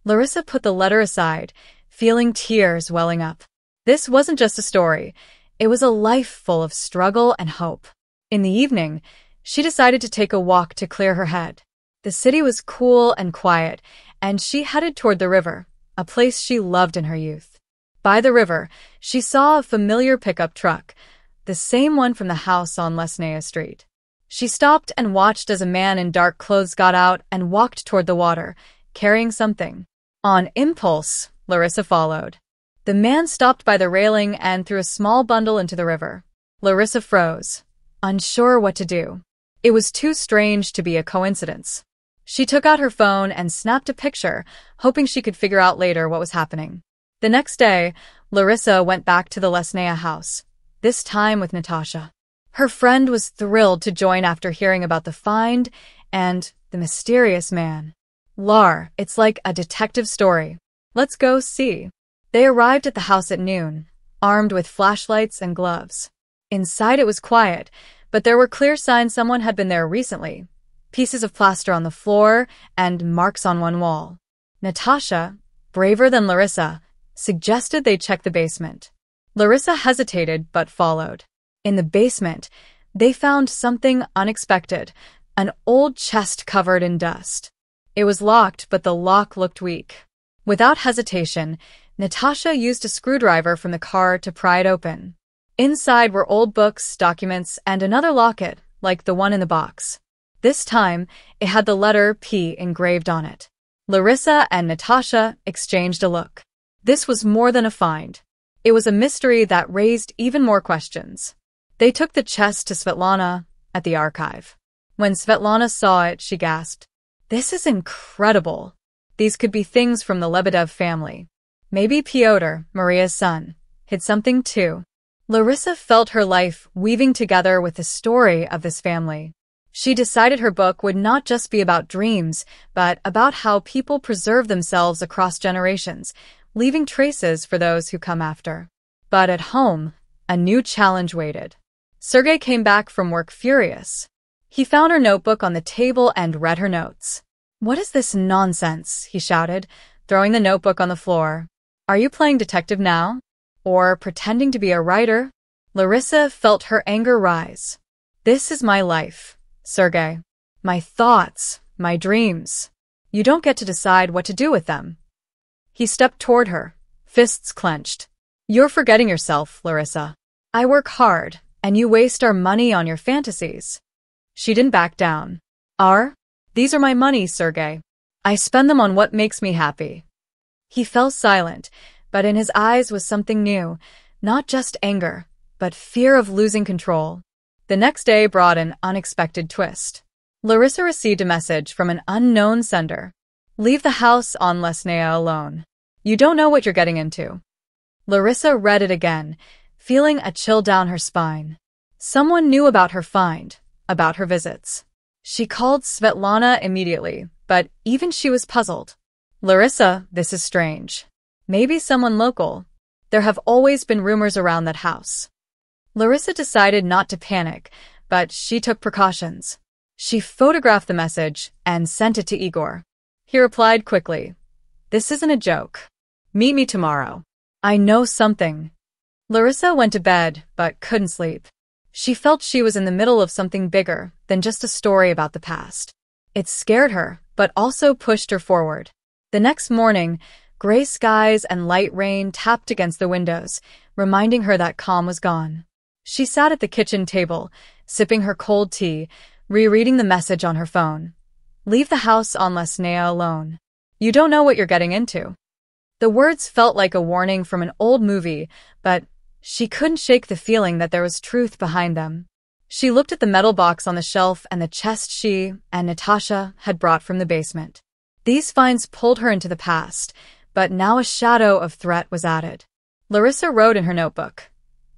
Larisa put the letter aside, feeling tears welling up. This wasn't just a story. It was a life full of struggle and hope. In the evening, she decided to take a walk to clear her head. The city was cool and quiet, and she headed toward the river, a place she loved in her youth. By the river, she saw a familiar pickup truck, the same one from the house on Lesnaya Street. She stopped and watched as a man in dark clothes got out and walked toward the water, carrying something. On impulse, Larisa followed. The man stopped by the railing and threw a small bundle into the river. Larisa froze, unsure what to do. It was too strange to be a coincidence. She took out her phone and snapped a picture, hoping she could figure out later what was happening. The next day, Larisa went back to the Lesnaya house, this time with Natasha. Her friend was thrilled to join after hearing about the find and the mysterious man. "Lar, it's like a detective story. Let's go see." They arrived at the house at noon, armed with flashlights and gloves. Inside it was quiet, but there were clear signs someone had been there recently. Pieces of plaster on the floor and marks on one wall. Natasha, braver than Larisa, suggested they check the basement. Larisa hesitated but followed. In the basement, they found something unexpected, an old chest covered in dust. It was locked, but the lock looked weak. Without hesitation, Natasha used a screwdriver from the car to pry it open. Inside were old books, documents, and another locket, like the one in the box. This time, it had the letter P engraved on it. Larisa and Natasha exchanged a look. This was more than a find. It was a mystery that raised even more questions. They took the chest to Svetlana at the archive. When Svetlana saw it, she gasped, "This is incredible. These could be things from the Lebedev family. Maybe Pyotr, Maria's son, hid something too." Larisa felt her life weaving together with the story of this family. She decided her book would not just be about dreams, but about how people preserve themselves across generations, leaving traces for those who come after. But at home, a new challenge waited. Sergey came back from work furious. He found her notebook on the table and read her notes. "What is this nonsense?" he shouted, throwing the notebook on the floor. "Are you playing detective now? Or pretending to be a writer?" Larisa felt her anger rise. "This is my life, Sergey. My thoughts, my dreams. You don't get to decide what to do with them." He stepped toward her, fists clenched. "You're forgetting yourself, Larisa. I work hard, and you waste our money on your fantasies." She didn't back down. These are my money, Sergey. I spend them on what makes me happy." He fell silent, but in his eyes was something new, not just anger, but fear of losing control. The next day brought an unexpected twist. Larisa received a message from an unknown sender. "Leave the house on Lesnaya alone. You don't know what you're getting into." Larisa read it again, feeling a chill down her spine. Someone knew about her find, about her visits. She called Svetlana immediately, but even she was puzzled. "Larisa, this is strange. Maybe someone local. There have always been rumors around that house." Larisa decided not to panic, but she took precautions. She photographed the message and sent it to Igor. He replied quickly, "This isn't a joke. Meet me tomorrow. I know something." Larisa went to bed, but couldn't sleep. She felt she was in the middle of something bigger than just a story about the past. It scared her, but also pushed her forward. The next morning, gray skies and light rain tapped against the windows, reminding her that calm was gone. She sat at the kitchen table, sipping her cold tea, rereading the message on her phone. "Leave the house on Lesnaya alone. You don't know what you're getting into." The words felt like a warning from an old movie, but she couldn't shake the feeling that there was truth behind them. She looked at the metal box on the shelf and the chest she and Natasha had brought from the basement. These finds pulled her into the past, but now a shadow of threat was added. Larisa wrote in her notebook,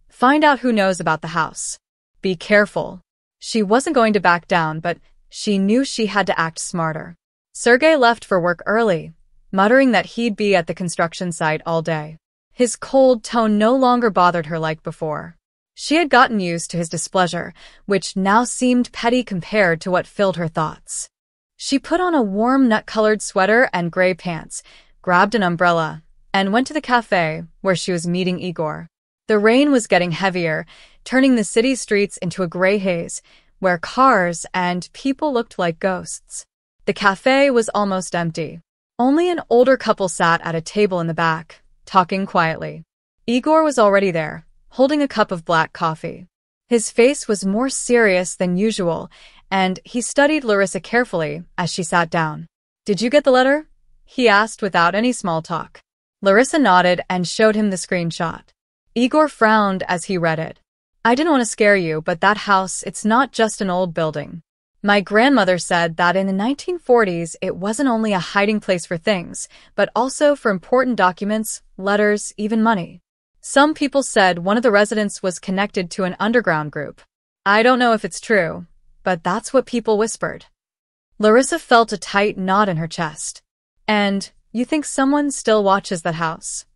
"Find out who knows about the house. Be careful." She wasn't going to back down, but she knew she had to act smarter. Sergey left for work early, muttering that he'd be at the construction site all day. His cold tone no longer bothered her like before. She had gotten used to his displeasure, which now seemed petty compared to what filled her thoughts. She put on a warm nut-colored sweater and gray pants, grabbed an umbrella, and went to the cafe where she was meeting Igor. The rain was getting heavier, turning the city streets into a gray haze, where cars and people looked like ghosts. The cafe was almost empty. Only an older couple sat at a table in the back, talking quietly. Igor was already there, holding a cup of black coffee. His face was more serious than usual, and he studied Larisa carefully as she sat down. "Did you get the letter?" he asked without any small talk. Larisa nodded and showed him the screenshot. Igor frowned as he read it. "I didn't want to scare you, but that house, it's not just an old building. My grandmother said that in the 1940s it wasn't only a hiding place for things, but also for important documents, letters, even money. Some people said one of the residents was connected to an underground group. I don't know if it's true, but that's what people whispered." Larisa felt a tight knot in her chest. "And you think someone still watches that house?"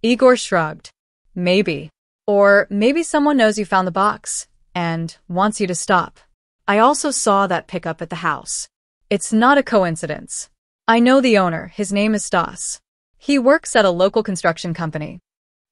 Igor shrugged. "Maybe. Or maybe someone knows you found the box and wants you to stop. I also saw that pickup at the house. It's not a coincidence. I know the owner. His name is Stas. He works at a local construction company."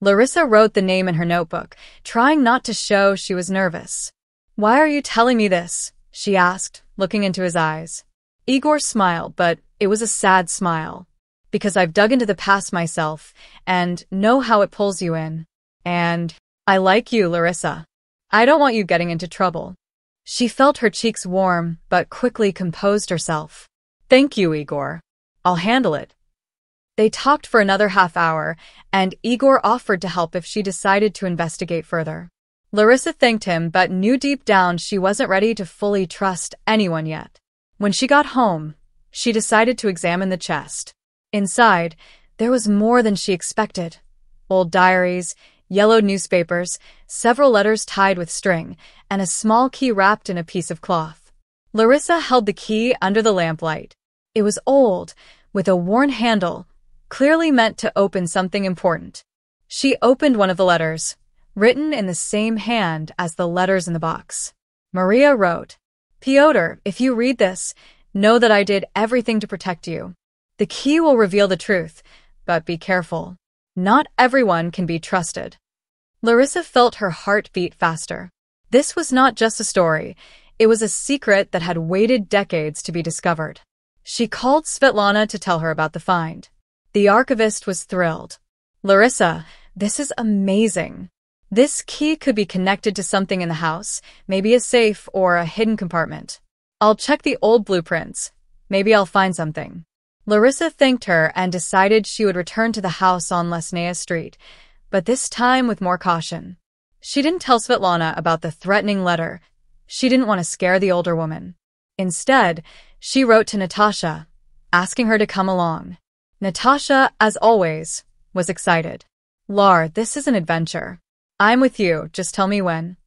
Larisa wrote the name in her notebook, trying not to show she was nervous. "Why are you telling me this?" she asked, looking into his eyes. Igor smiled, but it was a sad smile. because I've dug into the past myself and know how it pulls you in. And I like you, Larisa. I don't want you getting into trouble. She felt her cheeks warm, but quickly composed herself. Thank you, Igor. I'll handle it. They talked for another half hour, and Igor offered to help if she decided to investigate further. Larisa thanked him, but knew deep down she wasn't ready to fully trust anyone yet. When she got home, she decided to examine the chest. Inside, there was more than she expected. Old diaries, yellowed newspapers, several letters tied with string, and a small key wrapped in a piece of cloth. Larisa held the key under the lamplight. It was old, with a worn handle, clearly meant to open something important. She opened one of the letters, written in the same hand as the letters in the box. Maria wrote, Pyotr, if you read this, know that I did everything to protect you. The key will reveal the truth, but be careful. Not everyone can be trusted. Larisa felt her heart beat faster. This was not just a story. It was a secret that had waited decades to be discovered. She called Svetlana to tell her about the find. The archivist was thrilled. Larisa, this is amazing. This key could be connected to something in the house, maybe a safe or a hidden compartment. I'll check the old blueprints. Maybe I'll find something. Larisa thanked her and decided she would return to the house on Lesnaya Street, but this time with more caution. She didn't tell Svetlana about the threatening letter. She didn't want to scare the older woman. Instead, she wrote to Natasha, asking her to come along. Natasha, as always, was excited. Lar, this is an adventure. I'm with you, just tell me when.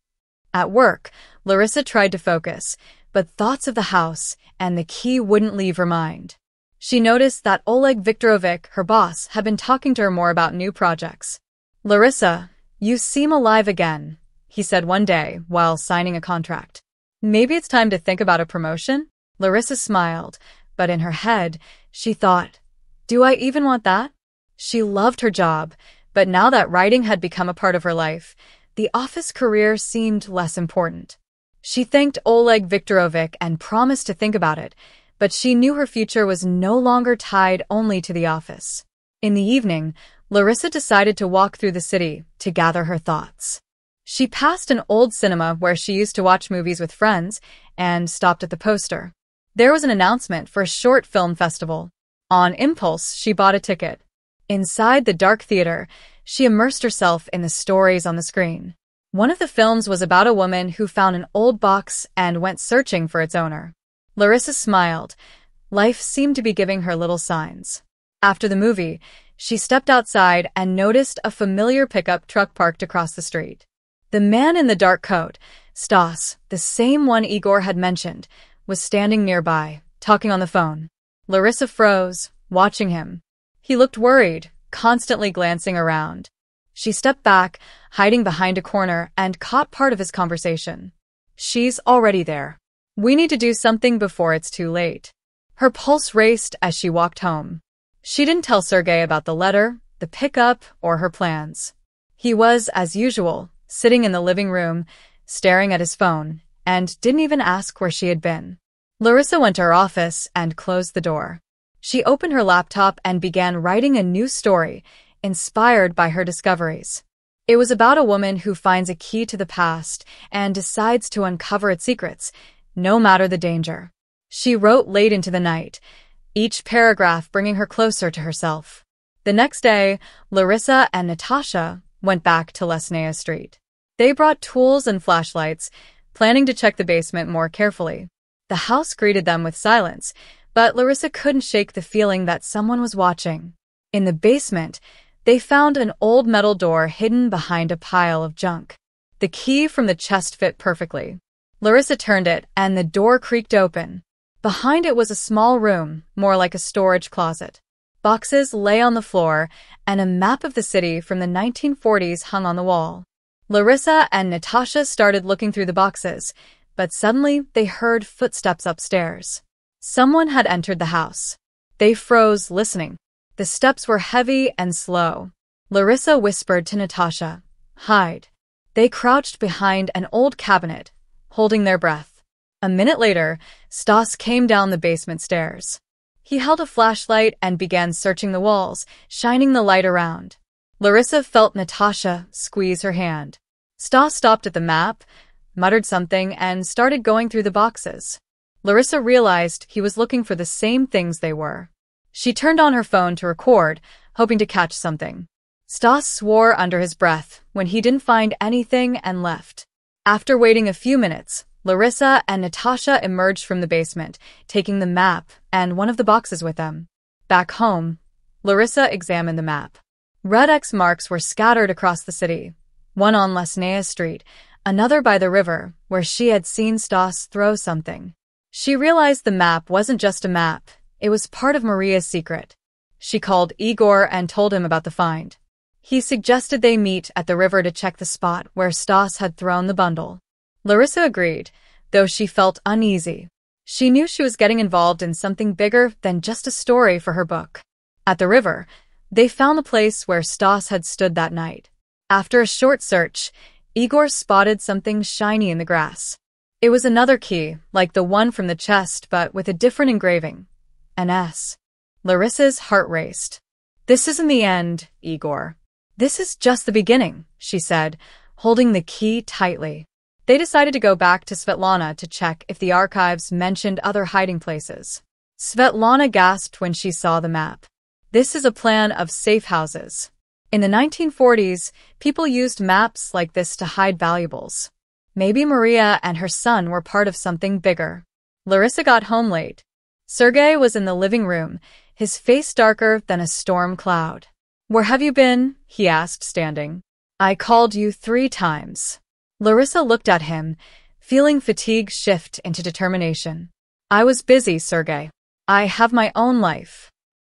At work, Larisa tried to focus, but thoughts of the house and the key wouldn't leave her mind. She noticed that Oleg Viktorovich, her boss, had been talking to her more about new projects. Larisa, you seem alive again, he said one day while signing a contract. Maybe it's time to think about a promotion? Larisa smiled, but in her head, she thought, do I even want that? She loved her job, but now that writing had become a part of her life, the office career seemed less important. She thanked Oleg Viktorovich and promised to think about it, but she knew her future was no longer tied only to the office. In the evening, Larisa decided to walk through the city to gather her thoughts. She passed an old cinema where she used to watch movies with friends and stopped at the poster. There was an announcement for a short film festival. On impulse, she bought a ticket. Inside the dark theater, she immersed herself in the stories on the screen. One of the films was about a woman who found an old box and went searching for its owner. Larisa smiled. Life seemed to be giving her little signs. After the movie, she stepped outside and noticed a familiar pickup truck parked across the street. The man in the dark coat, Stas, the same one Igor had mentioned, was standing nearby, talking on the phone. Larisa froze, watching him. He looked worried, constantly glancing around. She stepped back, hiding behind a corner, and caught part of his conversation. She's already there. We need to do something before it's too late. Her pulse raced as she walked home. She didn't tell Sergey about the letter, the pickup, or her plans. He was, as usual, sitting in the living room, staring at his phone, and didn't even ask where she had been. Larisa went to her office and closed the door. She opened her laptop and began writing a new story, inspired by her discoveries. It was about a woman who finds a key to the past and decides to uncover its secrets, no matter the danger. She wrote late into the night, each paragraph bringing her closer to herself. The next day, Larisa and Natasha went back to Lesnaya Street. They brought tools and flashlights, planning to check the basement more carefully. The house greeted them with silence, but Larisa couldn't shake the feeling that someone was watching. In the basement, they found an old metal door hidden behind a pile of junk. The key from the chest fit perfectly. Larisa turned it, and the door creaked open. Behind it was a small room, more like a storage closet. Boxes lay on the floor, and a map of the city from the 1940s hung on the wall. Larisa and Natasha started looking through the boxes, but suddenly they heard footsteps upstairs. Someone had entered the house. They froze, listening. The steps were heavy and slow. Larisa whispered to Natasha, "Hide." They crouched behind an old cabinet, holding their breath. A minute later, Stas came down the basement stairs. He held a flashlight and began searching the walls, shining the light around. Larisa felt Natasha squeeze her hand. Stas stopped at the map, muttered something, and started going through the boxes. Larisa realized he was looking for the same things they were. She turned on her phone to record, hoping to catch something. Stas swore under his breath when he didn't find anything and left. After waiting a few minutes, Larisa and Natasha emerged from the basement, taking the map and one of the boxes with them. Back home, Larisa examined the map. Red X marks were scattered across the city, one on Lesnaya Street, another by the river, where she had seen Stas throw something. She realized the map wasn't just a map, it was part of Maria's secret. She called Igor and told him about the find. He suggested they meet at the river to check the spot where Stas had thrown the bundle. Larisa agreed, though she felt uneasy. She knew she was getting involved in something bigger than just a story for her book. At the river, they found the place where Stas had stood that night. After a short search, Igor spotted something shiny in the grass. It was another key, like the one from the chest, but with a different engraving. An S. Larisa's heart raced. "This isn't the end, Igor. This is just the beginning," she said, holding the key tightly. They decided to go back to Svetlana to check if the archives mentioned other hiding places. Svetlana gasped when she saw the map. This is a plan of safe houses. In the 1940s, people used maps like this to hide valuables. Maybe Maria and her son were part of something bigger. Larisa got home late. Sergey was in the living room, his face darker than a storm cloud. "Where have you been?" he asked, standing. "I called you 3 times. Larisa looked at him, feeling fatigue shift into determination. "I was busy, Sergey. I have my own life."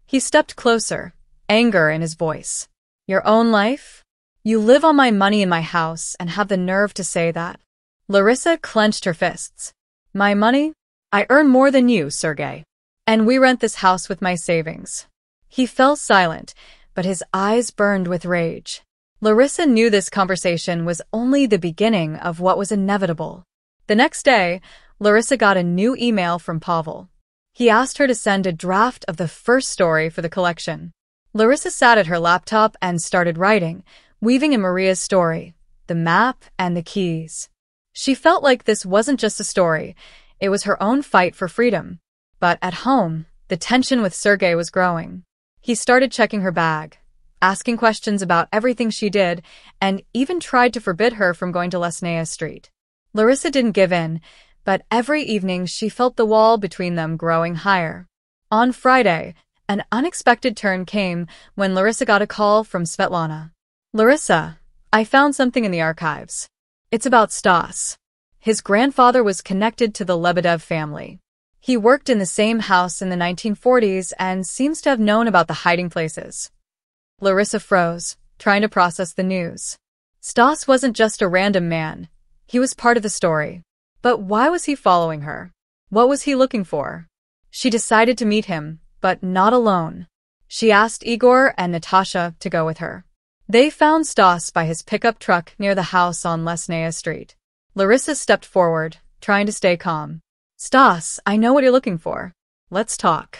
He stepped closer, anger in his voice. "Your own life? You live on my money in my house and have the nerve to say that." Larisa clenched her fists. "My money? I earn more than you, Sergey. And we rent this house with my savings." He fell silent, but his eyes burned with rage. Larisa knew this conversation was only the beginning of what was inevitable. The next day, Larisa got a new email from Pavel. He asked her to send a draft of the first story for the collection. Larisa sat at her laptop and started writing, weaving in Maria's story, the map and the keys. She felt like this wasn't just a story, it was her own fight for freedom. But at home, the tension with Sergey was growing. He started checking her bag, asking questions about everything she did, and even tried to forbid her from going to Lesnaya Street. Larisa didn't give in, but every evening she felt the wall between them growing higher. On Friday, an unexpected turn came when Larisa got a call from Svetlana. "Larisa, I found something in the archives. It's about Stas. His grandfather was connected to the Lebedev family. He worked in the same house in the 1940s and seems to have known about the hiding places." Larisa froze, trying to process the news. Stas wasn't just a random man. He was part of the story. But why was he following her? What was he looking for? She decided to meet him, but not alone. She asked Igor and Natasha to go with her. They found Stas by his pickup truck near the house on Lesnaya Street. Larisa stepped forward, trying to stay calm. "Stas, I know what you're looking for. Let's talk."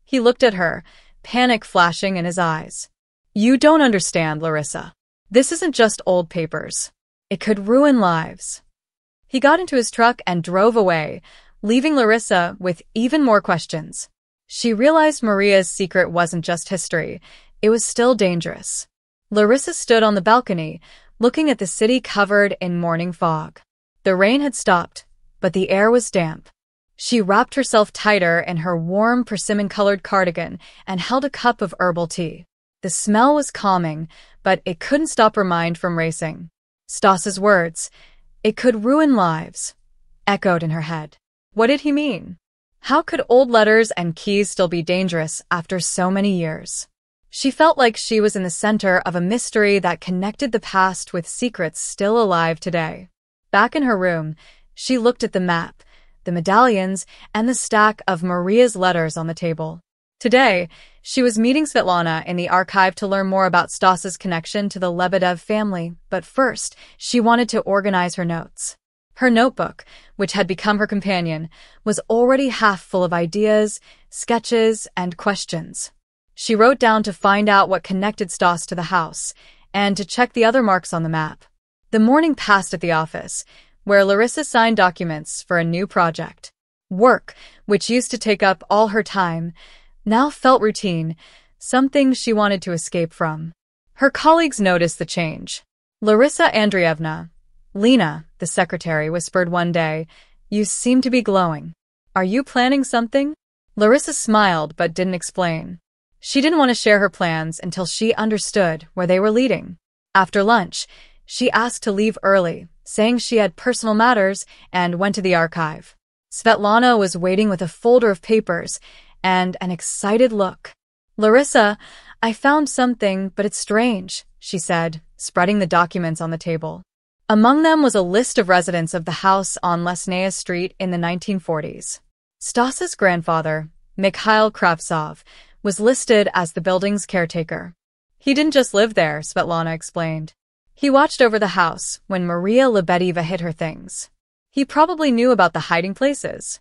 He looked at her, panic flashing in his eyes. "You don't understand, Larisa. This isn't just old papers. It could ruin lives." He got into his truck and drove away, leaving Larisa with even more questions. She realized Maria's secret wasn't just history, it was still dangerous. Larisa stood on the balcony, looking at the city covered in morning fog. The rain had stopped, but the air was damp. She wrapped herself tighter in her warm persimmon-colored cardigan and held a cup of herbal tea. The smell was calming, but it couldn't stop her mind from racing. Stas's words, "It could ruin lives," echoed in her head. What did he mean? How could old letters and keys still be dangerous after so many years? She felt like she was in the center of a mystery that connected the past with secrets still alive today. Back in her room, she looked at the map, the medallions, and the stack of Maria's letters on the table. Today, she was meeting Svetlana in the archive to learn more about Stas's connection to the Lebedev family, but first, she wanted to organize her notes. Her notebook, which had become her companion, was already half full of ideas, sketches, and questions. She wrote down to find out what connected Stas to the house, and to check the other marks on the map. The morning passed at the office, where Larisa signed documents for a new project. Work, which used to take up all her time, now felt routine, something she wanted to escape from. Her colleagues noticed the change. Larisa Andreevna, Lena, the secretary, whispered one day, "You seem to be glowing. Are you planning something?" Larisa smiled but didn't explain. She didn't want to share her plans until she understood where they were leading. After lunch, she asked to leave early, saying she had personal matters, and went to the archive. Svetlana was waiting with a folder of papers and an excited look. "Larisa, I found something, but it's strange," she said, spreading the documents on the table. Among them was a list of residents of the house on Lesnaya Street in the 1940s. Stas's grandfather, Mikhail Kravtsov, was listed as the building's caretaker. He didn't just live there, Svetlana explained. He watched over the house when Maria Lebedeva hid her things. He probably knew about the hiding places.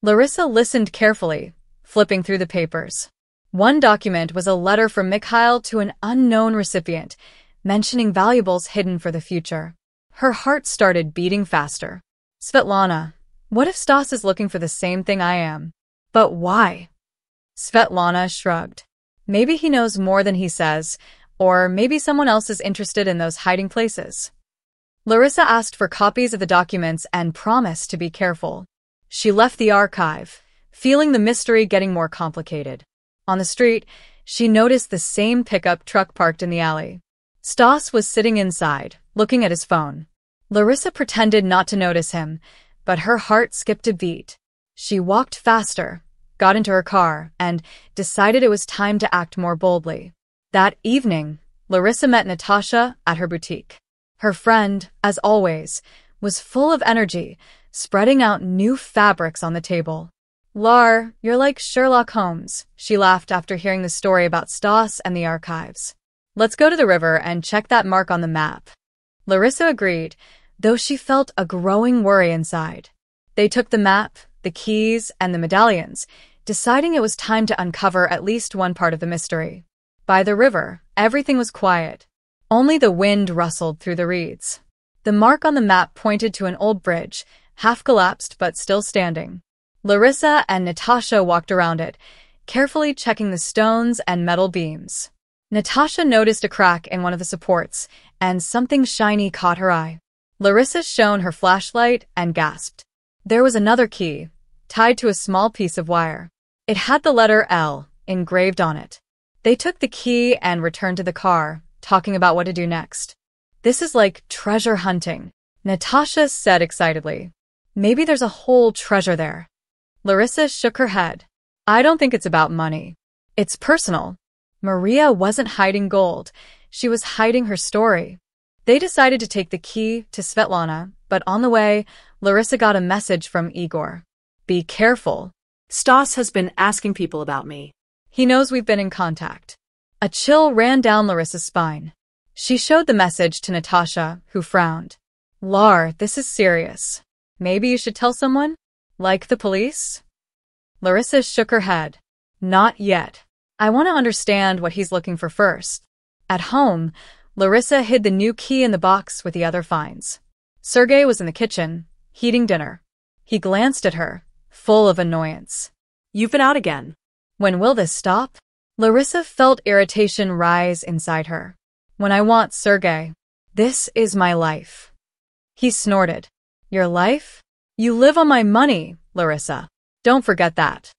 Larisa listened carefully, flipping through the papers. One document was a letter from Mikhail to an unknown recipient, mentioning valuables hidden for the future. Her heart started beating faster. "Svetlana, what if Stas is looking for the same thing I am? But why?" Svetlana shrugged. "Maybe he knows more than he says, or maybe someone else is interested in those hiding places." Larisa asked for copies of the documents and promised to be careful. She left the archive, feeling the mystery getting more complicated. On the street, she noticed the same pickup truck parked in the alley. Stas was sitting inside, looking at his phone. Larisa pretended not to notice him, but her heart skipped a beat. She walked faster, got into her car, and decided it was time to act more boldly. That evening, Larisa met Natasha at her boutique. Her friend, as always, was full of energy, spreading out new fabrics on the table. "Lar, you're like Sherlock Holmes," she laughed after hearing the story about Stas and the archives. "Let's go to the river and check that mark on the map." Larisa agreed, though she felt a growing worry inside. They took the map, the keys, and the medallions, deciding it was time to uncover at least one part of the mystery. By the river, everything was quiet. Only the wind rustled through the reeds. The mark on the map pointed to an old bridge, half collapsed but still standing. Larisa and Natasha walked around it, carefully checking the stones and metal beams. Natasha noticed a crack in one of the supports, and something shiny caught her eye. Larisa shone her flashlight and gasped. There was another key, tied to a small piece of wire. It had the letter L engraved on it. They took the key and returned to the car, talking about what to do next. "This is like treasure hunting," Natasha said excitedly. "Maybe there's a whole treasure there." Larisa shook her head. "I don't think it's about money. It's personal." Maria wasn't hiding gold. She was hiding her story. They decided to take the key to Svetlana, but on the way, Larisa got a message from Igor. "Be careful. Stas has been asking people about me. He knows we've been in contact." A chill ran down Larisa's spine. She showed the message to Natasha, who frowned. "Lar, this is serious. Maybe you should tell someone? Like the police?" Larisa shook her head. "Not yet. I want to understand what he's looking for first." At home, Larisa hid the new key in the box with the other finds. Sergey was in the kitchen, heating dinner. He glanced at her, full of annoyance. "You've been out again. When will this stop?" Larisa felt irritation rise inside her. "When I want, Sergey. This is my life." He snorted. "Your life? You live on my money, Larisa. Don't forget that."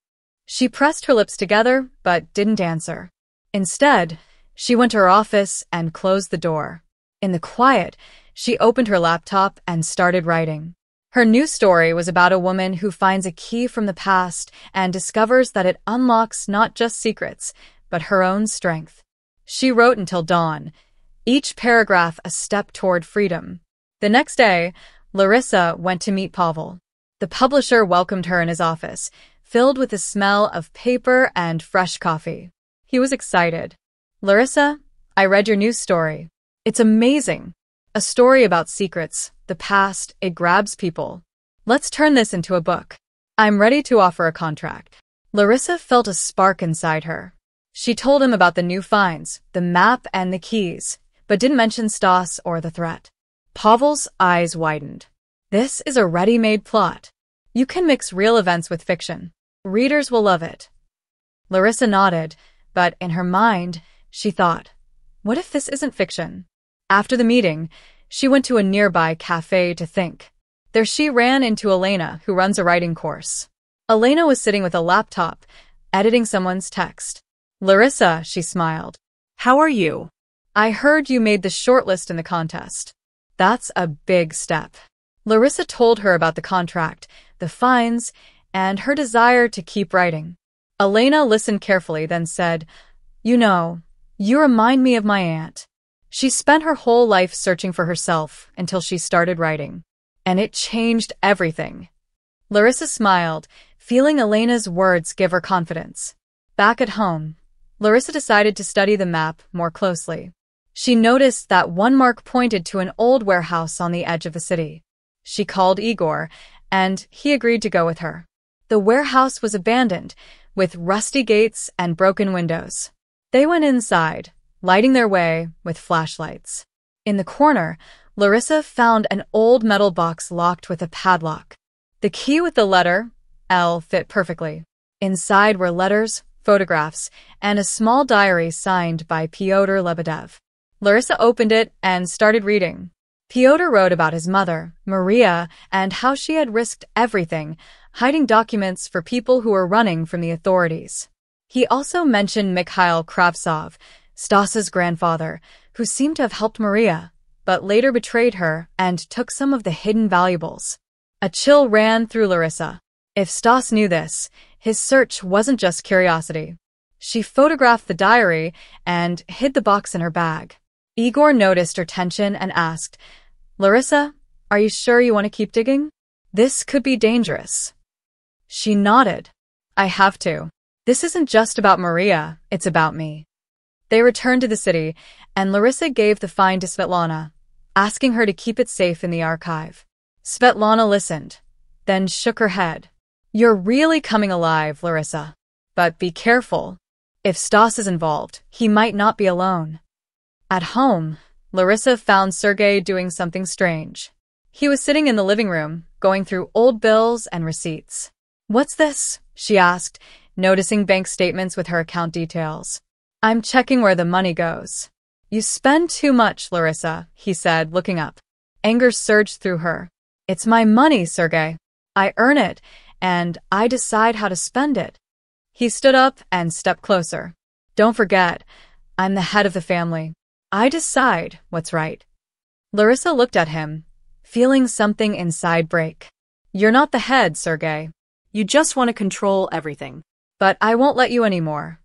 She pressed her lips together, but didn't answer. Instead, she went to her office and closed the door. In the quiet, she opened her laptop and started writing. Her new story was about a woman who finds a key from the past and discovers that it unlocks not just secrets, but her own strength. She wrote until dawn, each paragraph a step toward freedom. The next day, Larisa went to meet Pavel. The publisher welcomed her in his office, filled with the smell of paper and fresh coffee. He was excited. "Larisa, I read your new story. It's amazing. A story about secrets, the past, it grabs people. Let's turn this into a book. I'm ready to offer a contract. Larisa felt a spark inside her. She told him about the new finds, the map and the keys, but didn't mention Stas or the threat. Pavel's eyes widened. This is a ready-made plot. You can mix real events with fiction. Readers will love it. Larisa nodded, but in her mind, she thought, what if this isn't fiction? After the meeting, she went to a nearby cafe to think. There she ran into Elena, who runs a writing course. Elena was sitting with a laptop, editing someone's text. Larisa, she smiled. How are you? I heard you made the shortlist in the contest. That's a big step. Larisa told her about the contract, the fines, and her desire to keep writing. Elena listened carefully, then said, You know, you remind me of my aunt. She spent her whole life searching for herself until she started writing. And it changed everything. Larisa smiled, feeling Elena's words give her confidence. Back at home, Larisa decided to study the map more closely. She noticed that one mark pointed to an old warehouse on the edge of the city. She called Igor, and he agreed to go with her. The warehouse was abandoned, with rusty gates and broken windows. They went inside, lighting their way with flashlights. In the corner, Larisa found an old metal box locked with a padlock. The key with the letter L fit perfectly. Inside were letters, photographs, and a small diary signed by Pyotr Lebedev. Larisa opened it and started reading. Pyotr wrote about his mother, Maria, and how she had risked everything, hiding documents for people who were running from the authorities. He also mentioned Mikhail Kravtsov, Stas's grandfather, who seemed to have helped Maria, but later betrayed her and took some of the hidden valuables. A chill ran through Larisa. If Stas knew this, his search wasn't just curiosity. She photographed the diary and hid the box in her bag. Igor noticed her tension and asked, Larisa, are you sure you want to keep digging? This could be dangerous. She nodded. I have to. This isn't just about Maria, it's about me. They returned to the city, and Larisa gave the find to Svetlana, asking her to keep it safe in the archive. Svetlana listened, then shook her head. You're really coming alive, Larisa. But be careful. If Stas is involved, he might not be alone. At home, Larisa found Sergey doing something strange. He was sitting in the living room, going through old bills and receipts. What's this? She asked, noticing bank statements with her account details. I'm checking where the money goes. You spend too much, Larisa, he said, looking up. Anger surged through her. It's my money, Sergey. I earn it, and I decide how to spend it. He stood up and stepped closer. Don't forget, I'm the head of the family. I decide what's right. Larisa looked at him, feeling something inside break. You're not the head, Sergey. You just want to control everything. But I won't let you anymore.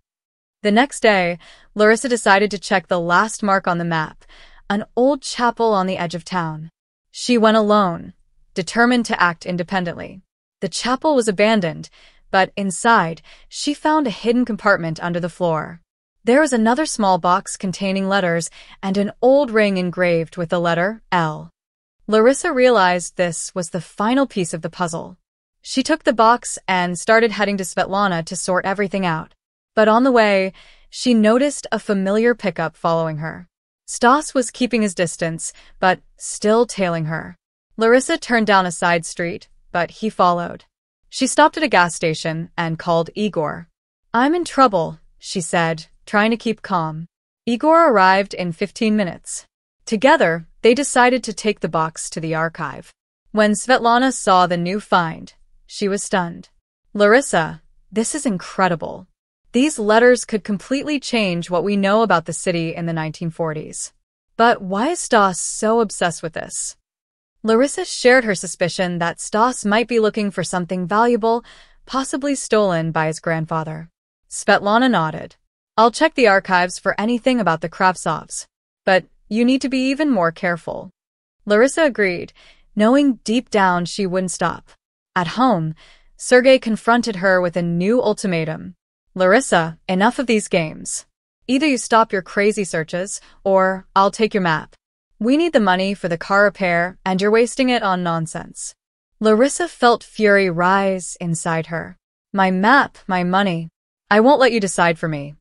The next day, Larisa decided to check the last mark on the map, an old chapel on the edge of town. She went alone, determined to act independently. The chapel was abandoned, but inside, she found a hidden compartment under the floor. There was another small box containing letters and an old ring engraved with the letter L. Larisa realized this was the final piece of the puzzle. She took the box and started heading to Svetlana to sort everything out. But on the way, she noticed a familiar pickup following her. Stas was keeping his distance, but still tailing her. Larisa turned down a side street, but he followed. She stopped at a gas station and called Igor. I'm in trouble, she said, trying to keep calm. Igor arrived in 15 minutes. Together, they decided to take the box to the archive. When Svetlana saw the new find, she was stunned. Larisa, this is incredible. These letters could completely change what we know about the city in the 1940s. But why is Stas so obsessed with this? Larisa shared her suspicion that Stas might be looking for something valuable, possibly stolen by his grandfather. Svetlana nodded. I'll check the archives for anything about the Kravtsovs. But you need to be even more careful. Larisa agreed, knowing deep down she wouldn't stop. At home, Sergey confronted her with a new ultimatum. Larisa, enough of these games. Either you stop your crazy searches, or I'll take your map. We need the money for the car repair, and you're wasting it on nonsense. Larisa felt fury rise inside her. My map, my money. I won't let you decide for me.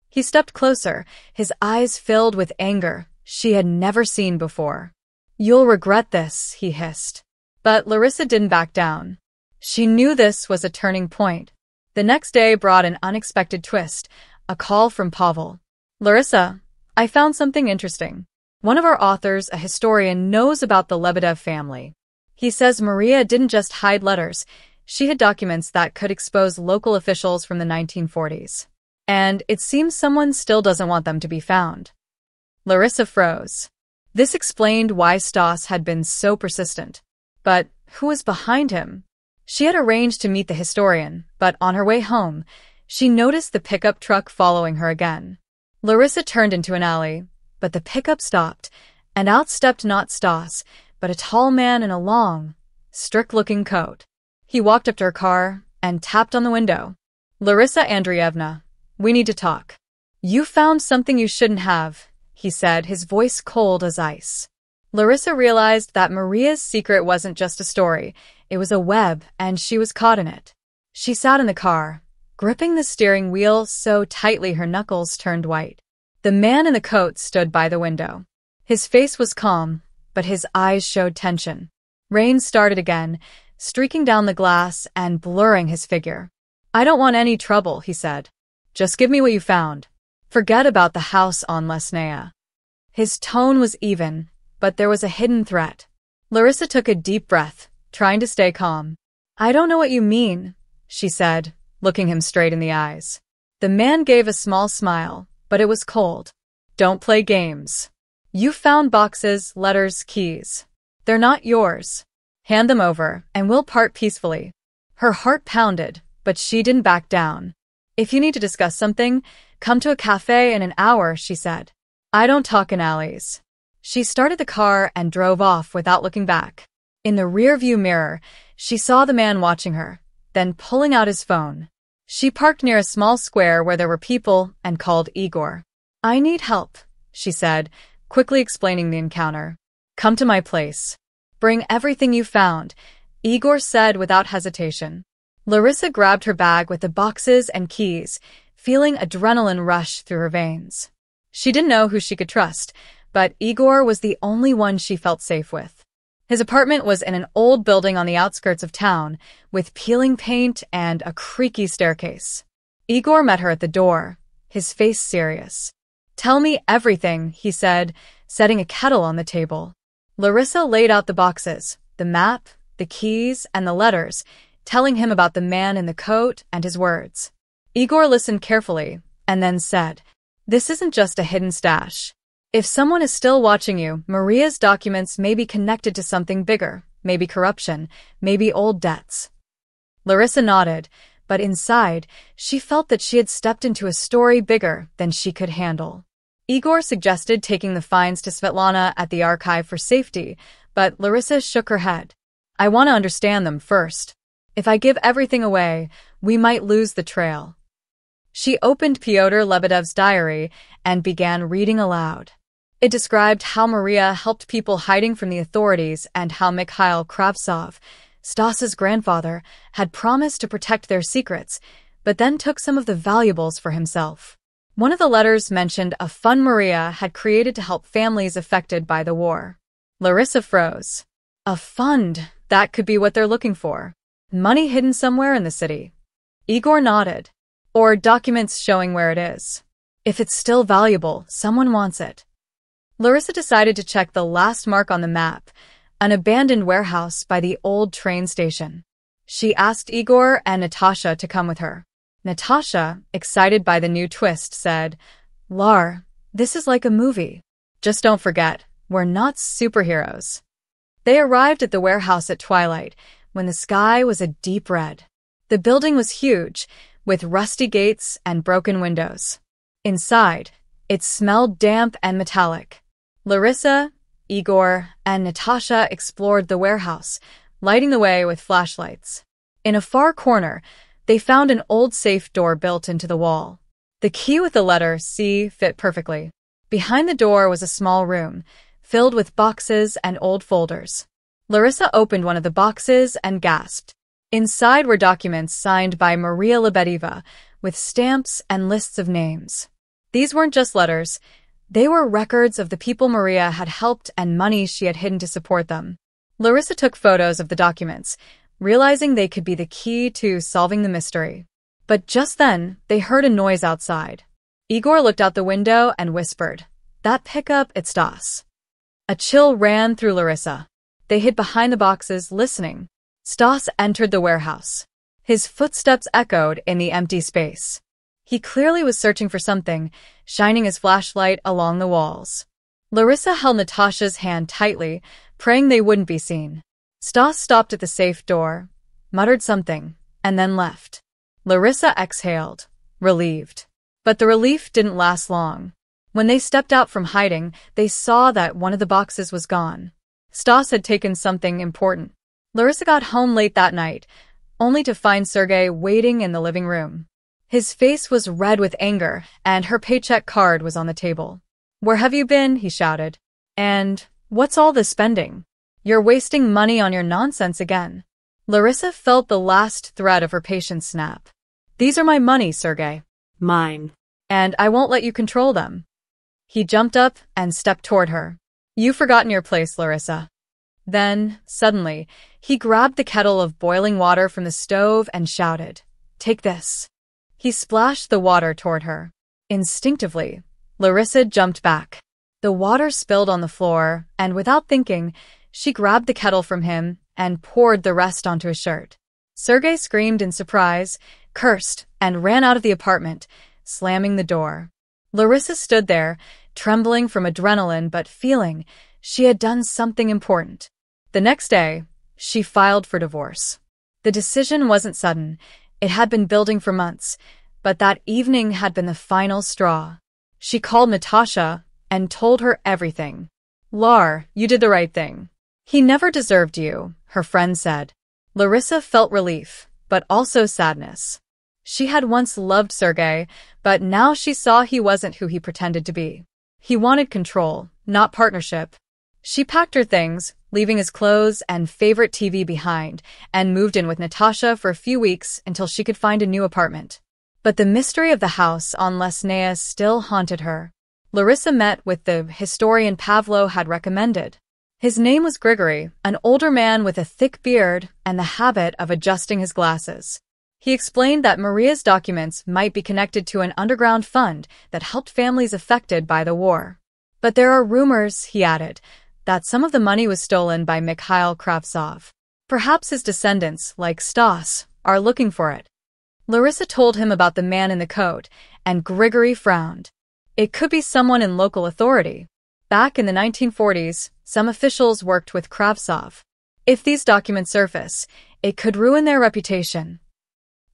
He stepped closer, his eyes filled with anger she had never seen before. You'll regret this, he hissed. But Larisa didn't back down. She knew this was a turning point. The next day brought an unexpected twist, a call from Pavel. Larisa, I found something interesting. One of our authors, a historian, knows about the Lebedev family. He says Maria didn't just hide letters, she had documents that could expose local officials from the 1940s. And it seems someone still doesn't want them to be found. Larisa froze. This explained why Stas had been so persistent. But who was behind him? She had arranged to meet the historian, but on her way home, she noticed the pickup truck following her again. Larisa turned into an alley, but the pickup stopped, and out stepped not Stas, but a tall man in a long, strict-looking coat. He walked up to her car and tapped on the window. Larisa Andreevna, we need to talk. You found something you shouldn't have, he said, his voice cold as ice. Larisa realized that Maria's secret wasn't just a story, it was a web, and she was caught in it. She sat in the car, gripping the steering wheel so tightly her knuckles turned white. The man in the coat stood by the window. His face was calm, but his eyes showed tension. Rain started again, streaking down the glass and blurring his figure. I don't want any trouble, he said. Just give me what you found. Forget about the house on Lesnaya. His tone was even, but there was a hidden threat. Larisa took a deep breath, trying to stay calm. I don't know what you mean, she said, looking him straight in the eyes. The man gave a small smile, but it was cold. Don't play games. You found boxes, letters, keys. They're not yours. Hand them over, and we'll part peacefully. Her heart pounded, but she didn't back down. If you need to discuss something, come to a cafe in an hour, she said. I don't talk in alleys. She started the car and drove off without looking back. In the rearview mirror, she saw the man watching her, then pulling out his phone. She parked near a small square where there were people and called Igor. I need help, she said, quickly explaining the encounter. Come to my place. Bring everything you found, Igor said without hesitation. Larisa grabbed her bag with the boxes and keys, feeling adrenaline rush through her veins. She didn't know who she could trust, but Igor was the only one she felt safe with. His apartment was in an old building on the outskirts of town, with peeling paint and a creaky staircase. Igor met her at the door, his face serious. Tell me everything, he said, setting a kettle on the table. Larisa laid out the boxes, the map, the keys, and the letters, telling him about the man in the coat and his words. Igor listened carefully, and then said, This isn't just a hidden stash. If someone is still watching you, Maria's documents may be connected to something bigger, maybe corruption, maybe old debts. Larisa nodded, but inside, she felt that she had stepped into a story bigger than she could handle. Igor suggested taking the finds to Svetlana at the archive for safety, but Larisa shook her head. I want to understand them first. If I give everything away, we might lose the trail. She opened Pyotr Lebedev's diary and began reading aloud. It described how Maria helped people hiding from the authorities and how Mikhail Kravtsov, Stas's grandfather, had promised to protect their secrets, but then took some of the valuables for himself. One of the letters mentioned a fund Maria had created to help families affected by the war. Larisa froze. A fund, that could be what they're looking for. Money hidden somewhere in the city. Igor nodded. Or documents showing where it is. If it's still valuable, someone wants it. Larisa decided to check the last mark on the map, an abandoned warehouse by the old train station. She asked Igor and Natasha to come with her. Natasha, excited by the new twist, said, Lar, this is like a movie. Just don't forget, we're not superheroes. They arrived at the warehouse at twilight, when the sky was a deep red. The building was huge, with rusty gates and broken windows. Inside, it smelled damp and metallic. Larisa, Igor, and Natasha explored the warehouse, lighting the way with flashlights. In a far corner, they found an old safe door built into the wall. The key with the letter C fit perfectly. Behind the door was a small room, filled with boxes and old folders. Larisa opened one of the boxes and gasped. Inside were documents signed by Maria Lebedeva, with stamps and lists of names. These weren't just letters. They were records of the people Maria had helped and money she had hidden to support them. Larisa took photos of the documents, realizing they could be the key to solving the mystery. But just then, they heard a noise outside. Igor looked out the window and whispered, "That pickup, it's Stas." A chill ran through Larisa. They hid behind the boxes, listening. Stas entered the warehouse. His footsteps echoed in the empty space. He clearly was searching for something, shining his flashlight along the walls. Larisa held Natasha's hand tightly, praying they wouldn't be seen. Stas stopped at the safe door, muttered something, and then left. Larisa exhaled, relieved. But the relief didn't last long. When they stepped out from hiding, they saw that one of the boxes was gone. Stas had taken something important. Larisa got home late that night, only to find Sergey waiting in the living room. His face was red with anger, and her paycheck card was on the table. "Where have you been?" he shouted. "And what's all this spending? You're wasting money on your nonsense again." Larisa felt the last thread of her patience snap. "These are my money, Sergey. Mine. And I won't let you control them." He jumped up and stepped toward her. "You've forgotten your place, Larisa." Then, suddenly, he grabbed the kettle of boiling water from the stove and shouted, "Take this." He splashed the water toward her. Instinctively, Larisa jumped back. The water spilled on the floor, and without thinking, she grabbed the kettle from him and poured the rest onto his shirt. Sergey screamed in surprise, cursed, and ran out of the apartment, slamming the door. Larisa stood there, trembling from adrenaline but feeling she had done something important. The next day, she filed for divorce. The decision wasn't sudden. It had been building for months, but that evening had been the final straw. She called Natasha and told her everything. "Lar, you did the right thing. He never deserved you," her friend said. Larisa felt relief, but also sadness. She had once loved Sergey, but now she saw he wasn't who he pretended to be. He wanted control, not partnership. She packed her things, leaving his clothes and favorite TV behind, and moved in with Natasha for a few weeks until she could find a new apartment. But the mystery of the house on Lesnaya still haunted her. Larisa met with the historian Pavlo had recommended. His name was Grigory, an older man with a thick beard and the habit of adjusting his glasses. He explained that Maria's documents might be connected to an underground fund that helped families affected by the war. But there are rumors, he added, that some of the money was stolen by Mikhail Kravtsov. Perhaps his descendants, like Stas, are looking for it. Larisa told him about the man in the coat, and Grigory frowned. It could be someone in local authority. Back in the 1940s, some officials worked with Kravtsov. If these documents surface, it could ruin their reputation.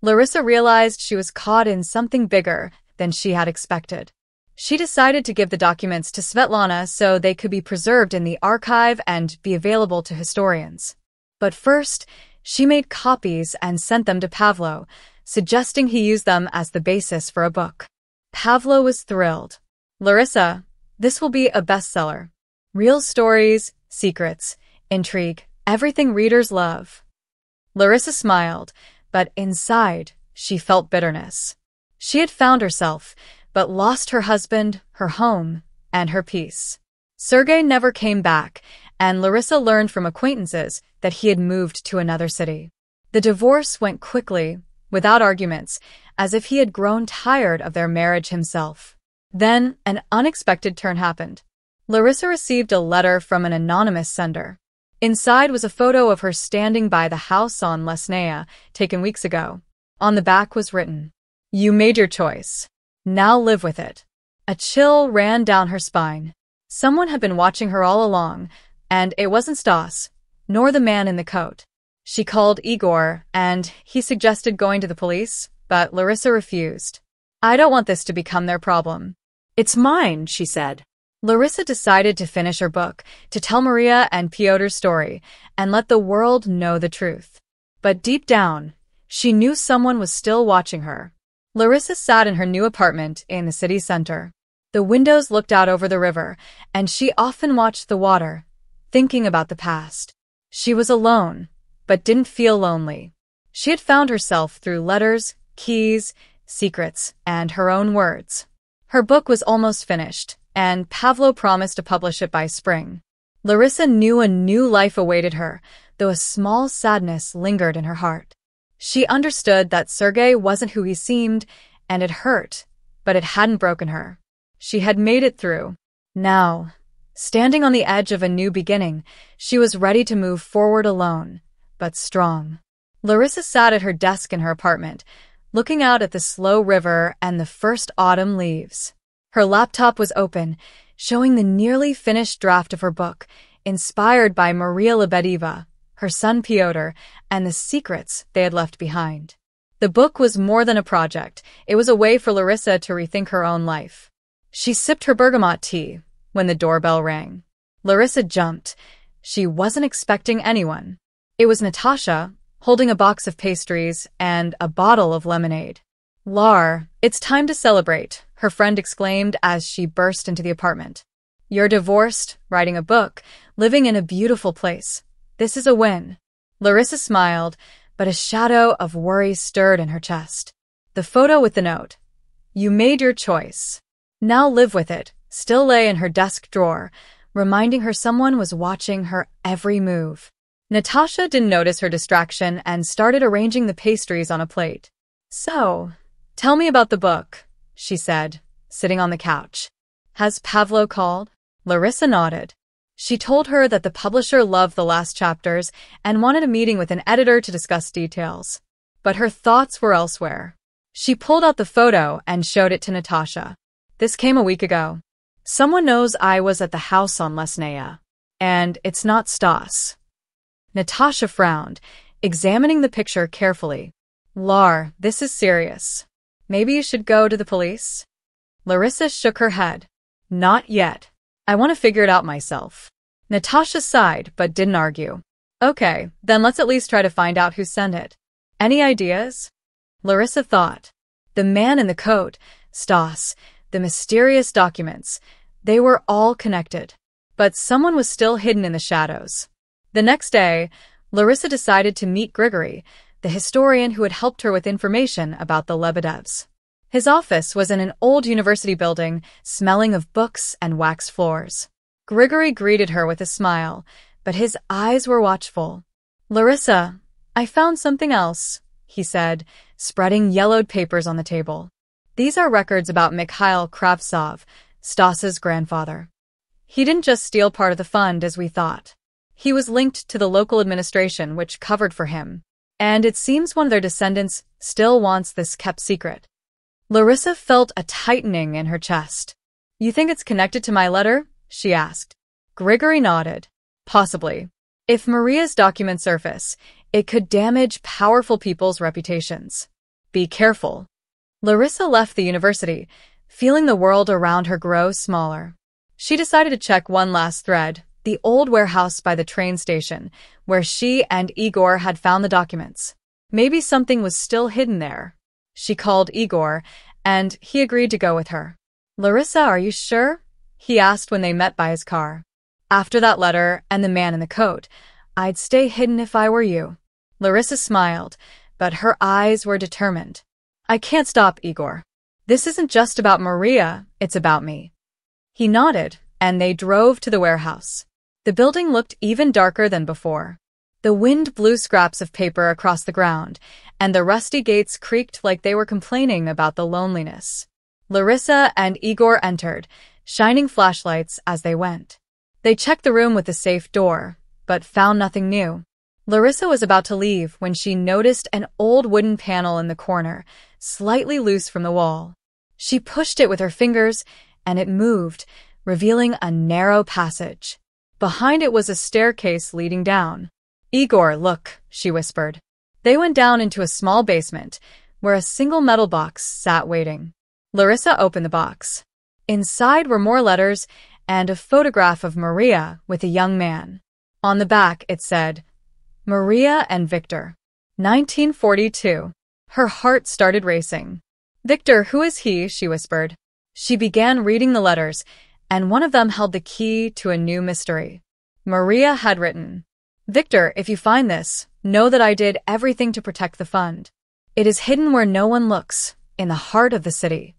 Larisa realized she was caught in something bigger than she had expected. She decided to give the documents to Svetlana so they could be preserved in the archive and be available to historians. But first, she made copies and sent them to Pavlo, suggesting he use them as the basis for a book. Pavlo was thrilled. "Larisa, this will be a bestseller. Real stories, secrets, intrigue, everything readers love." Larisa smiled, but inside, she felt bitterness. She had found herself, but lost her husband, her home, and her peace. Sergey never came back, and Larisa learned from acquaintances that he had moved to another city. The divorce went quickly, without arguments, as if he had grown tired of their marriage himself. Then, an unexpected turn happened. Larisa received a letter from an anonymous sender. Inside was a photo of her standing by the house on Lesnaya, taken weeks ago. On the back was written, "You made your choice. Now live with it." A chill ran down her spine. Someone had been watching her all along, and it wasn't Stas, nor the man in the coat. She called Igor, and he suggested going to the police, but Larisa refused. "I don't want this to become their problem." "It's mine," she said. Larisa decided to finish her book, to tell Maria and Pyotr's story, and let the world know the truth. But deep down, she knew someone was still watching her. Larisa sat in her new apartment in the city center. The windows looked out over the river, and she often watched the water, thinking about the past. She was alone, but didn't feel lonely. She had found herself through letters, keys, secrets, and her own words. Her book was almost finished, and Pavlo promised to publish it by spring. Larisa knew a new life awaited her, though a small sadness lingered in her heart. She understood that Sergey wasn't who he seemed, and it hurt, but it hadn't broken her. She had made it through. Now, standing on the edge of a new beginning, she was ready to move forward alone, but strong. Larisa sat at her desk in her apartment, looking out at the slow river and the first autumn leaves. Her laptop was open, showing the nearly finished draft of her book, inspired by Maria Lebedeva, her son Pyotr, and the secrets they had left behind. The book was more than a project. It was a way for Larisa to rethink her own life. She sipped her bergamot tea when the doorbell rang. Larisa jumped. She wasn't expecting anyone. It was Natasha, holding a box of pastries and a bottle of lemonade. "Lar, it's time to celebrate," her friend exclaimed as she burst into the apartment. "You're divorced, writing a book, living in a beautiful place. This is a win." Larisa smiled, but a shadow of worry stirred in her chest. The photo with the note, "You made your choice. Now live with it," still lay in her desk drawer, reminding her someone was watching her every move. Natasha didn't notice her distraction and started arranging the pastries on a plate. "So, tell me about the book," she said, sitting on the couch. "Has Pavlo called?" Larisa nodded. She told her that the publisher loved the last chapters and wanted a meeting with an editor to discuss details. But her thoughts were elsewhere. She pulled out the photo and showed it to Natasha. "This came a week ago. Someone knows I was at the house on Lesnaya. And it's not Stas." Natasha frowned, examining the picture carefully. "Lar, this is serious. Maybe you should go to the police?" Larisa shook her head. "Not yet. I want to figure it out myself." Natasha sighed, but didn't argue. "Okay, then let's at least try to find out who sent it. Any ideas?" Larisa thought. The man in the coat, Stas, the mysterious documents, they were all connected. But someone was still hidden in the shadows. The next day, Larisa decided to meet Grigory, the historian who had helped her with information about the Lebedevs. His office was in an old university building, smelling of books and wax floors. Grigory greeted her with a smile, but his eyes were watchful. "Larisa, I found something else," he said, spreading yellowed papers on the table. "These are records about Mikhail Kravtsov, Stas's grandfather. He didn't just steal part of the fund as we thought. He was linked to the local administration which covered for him, and it seems one of their descendants still wants this kept secret." Larisa felt a tightening in her chest. "You think it's connected to my letter?" she asked. Grigory nodded. "Possibly. If Maria's documents surface, it could damage powerful people's reputations. Be careful." Larisa left the university, feeling the world around her grow smaller. She decided to check one last thread, the old warehouse by the train station, where she and Igor had found the documents. Maybe something was still hidden there. She called Igor, and he agreed to go with her. "Larisa, are you sure?" he asked when they met by his car. "After that letter and the man in the coat, I'd stay hidden if I were you." Larisa smiled, but her eyes were determined. "I can't stop, Igor. This isn't just about Maria, it's about me." He nodded, and they drove to the warehouse. The building looked even darker than before. The wind blew scraps of paper across the ground, and the rusty gates creaked like they were complaining about the loneliness. Larisa and Igor entered, shining flashlights as they went. They checked the room with the safe door, but found nothing new. Larisa was about to leave when she noticed an old wooden panel in the corner, slightly loose from the wall. She pushed it with her fingers, and it moved, revealing a narrow passage. Behind it was a staircase leading down. "Igor, look," she whispered. They went down into a small basement, where a single metal box sat waiting. Larisa opened the box. Inside were more letters and a photograph of Maria with a young man. On the back it said, "Maria and Victor, 1942. Her heart started racing. "Victor, who is he?" she whispered. She began reading the letters, and one of them held the key to a new mystery. Maria had written, "Victor, if you find this, know that I did everything to protect the fund. It is hidden where no one looks, in the heart of the city."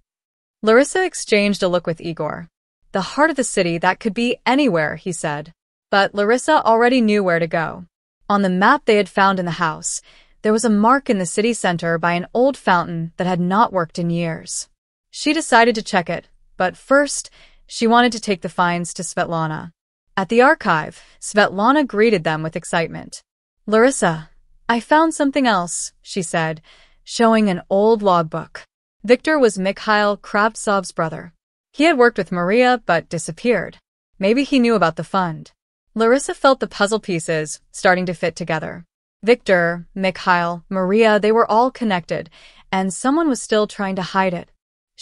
Larisa exchanged a look with Igor. "The heart of the city, that could be anywhere," he said. But Larisa already knew where to go. On the map they had found in the house, there was a mark in the city center by an old fountain that had not worked in years. She decided to check it, but first, she wanted to take the finds to Svetlana. At the archive, Svetlana greeted them with excitement. "Larisa, I found something else," she said, showing an old logbook. Victor was Mikhail Kravtsov's brother. He had worked with Maria but disappeared. Maybe he knew about the fund. Larisa felt the puzzle pieces starting to fit together. Victor, Mikhail, Maria, they were all connected, and someone was still trying to hide it.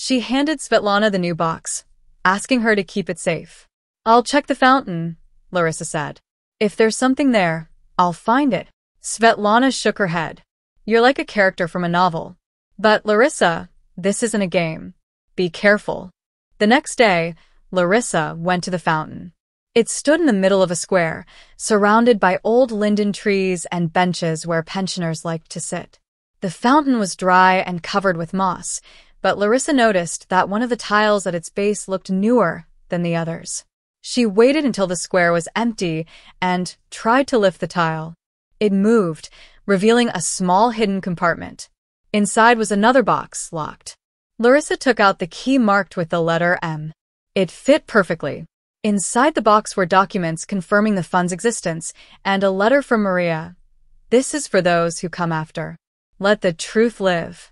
She handed Svetlana the new box, asking her to keep it safe. "I'll check the fountain," Larisa said. "If there's something there, I'll find it." Svetlana shook her head. "You're like a character from a novel." "But Larisa, this isn't a game. Be careful." The next day, Larisa went to the fountain. It stood in the middle of a square, surrounded by old linden trees and benches where pensioners liked to sit. The fountain was dry and covered with moss, but Larisa noticed that one of the tiles at its base looked newer than the others. She waited until the square was empty and tried to lift the tile. It moved, revealing a small hidden compartment. Inside was another box, locked. Larisa took out the key marked with the letter M. It fit perfectly. Inside the box were documents confirming the fund's existence and a letter from Maria. "This is for those who come after. Let the truth live."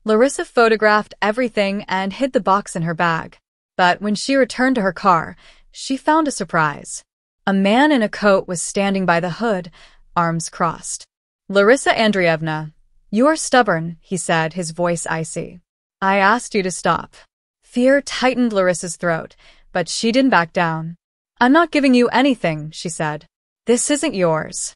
Larisa photographed everything and hid the box in her bag. But when she returned to her car, she found a surprise. A man in a coat was standing by the hood, arms crossed. "Larisa Andreevna, you are stubborn," he said, his voice icy. "I asked you to stop." Fear tightened Larisa's throat, but she didn't back down. "I'm not giving you anything," she said. "This isn't yours."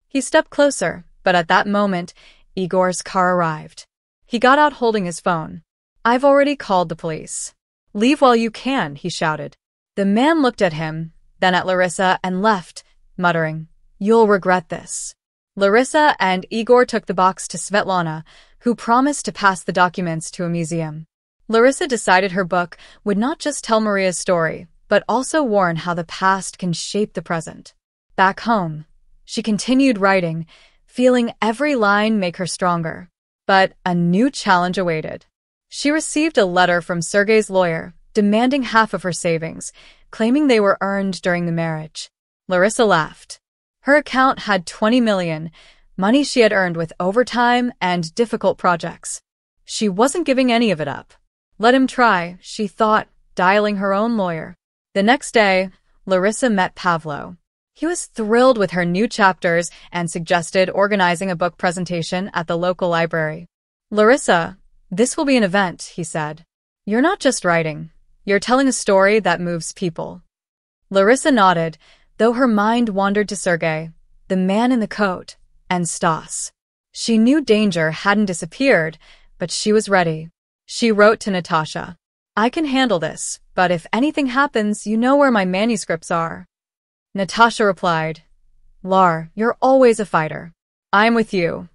He stepped closer, but at that moment, Igor's car arrived. He got out holding his phone. "I've already called the police." "Leave while you can," he shouted. The man looked at him, then at Larisa, and left, muttering, "You'll regret this." Larisa and Igor took the box to Svetlana, who promised to pass the documents to a museum. Larisa decided her book would not just tell Maria's story, but also warn how the past can shape the present. Back home, she continued writing, feeling every line make her stronger. But a new challenge awaited. She received a letter from Sergey's lawyer, demanding half of her savings, claiming they were earned during the marriage. Larisa laughed. Her account had 20 million, money she had earned with overtime and difficult projects. She wasn't giving any of it up. Let him try, she thought, dialing her own lawyer. The next day, Larisa met Pavlo. He was thrilled with her new chapters and suggested organizing a book presentation at the local library. "Larisa, this will be an event," he said. "You're not just writing. You're telling a story that moves people." Larisa nodded, though her mind wandered to Sergey, the man in the coat, and Stas. She knew danger hadn't disappeared, but she was ready. She wrote to Natasha, "I can handle this, but if anything happens, you know where my manuscripts are." Natasha replied, "Lar, you're always a fighter. I'm with you."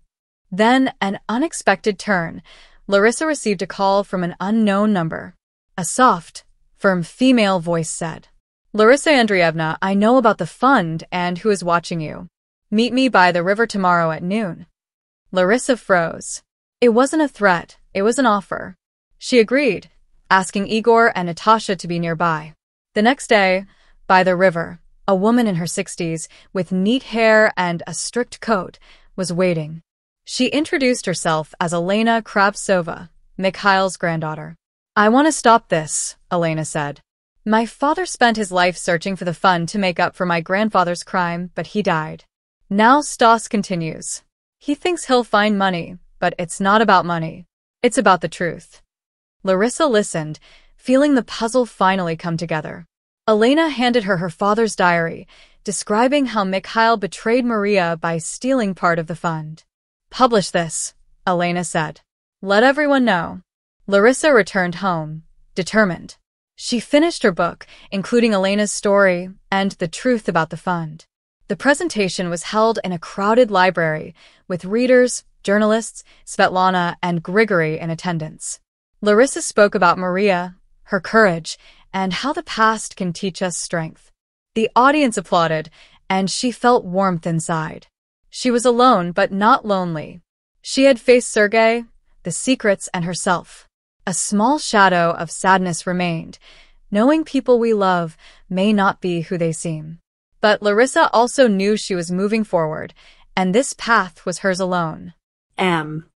Then, an unexpected turn. Larisa received a call from an unknown number. A soft, firm female voice said, "Larisa Andreevna, I know about the fund and who is watching you. Meet me by the river tomorrow at noon." Larisa froze. It wasn't a threat, it was an offer. She agreed, asking Igor and Natasha to be nearby. The next day, by the river, a woman in her 60s, with neat hair and a strict coat, was waiting. She introduced herself as Elena Kravtsova, Mikhail's granddaughter. "I want to stop this," Elena said. "My father spent his life searching for the fund to make up for my grandfather's crime, but he died. Now Stas continues. He thinks he'll find money, but it's not about money. It's about the truth." Larisa listened, feeling the puzzle finally come together. Elena handed her father's diary, describing how Mikhail betrayed Maria by stealing part of the fund. "Publish this," Elena said. "Let everyone know." Larisa returned home, determined. She finished her book, including Elena's story and the truth about the fund. The presentation was held in a crowded library, with readers, journalists, Svetlana, and Grigory in attendance. Larisa spoke about Maria, her courage, and how the past can teach us strength. The audience applauded, and she felt warmth inside. She was alone, but not lonely. She had faced Sergey, the secrets, and herself. A small shadow of sadness remained, knowing people we love may not be who they seem. But Larisa also knew she was moving forward, and this path was hers alone. M.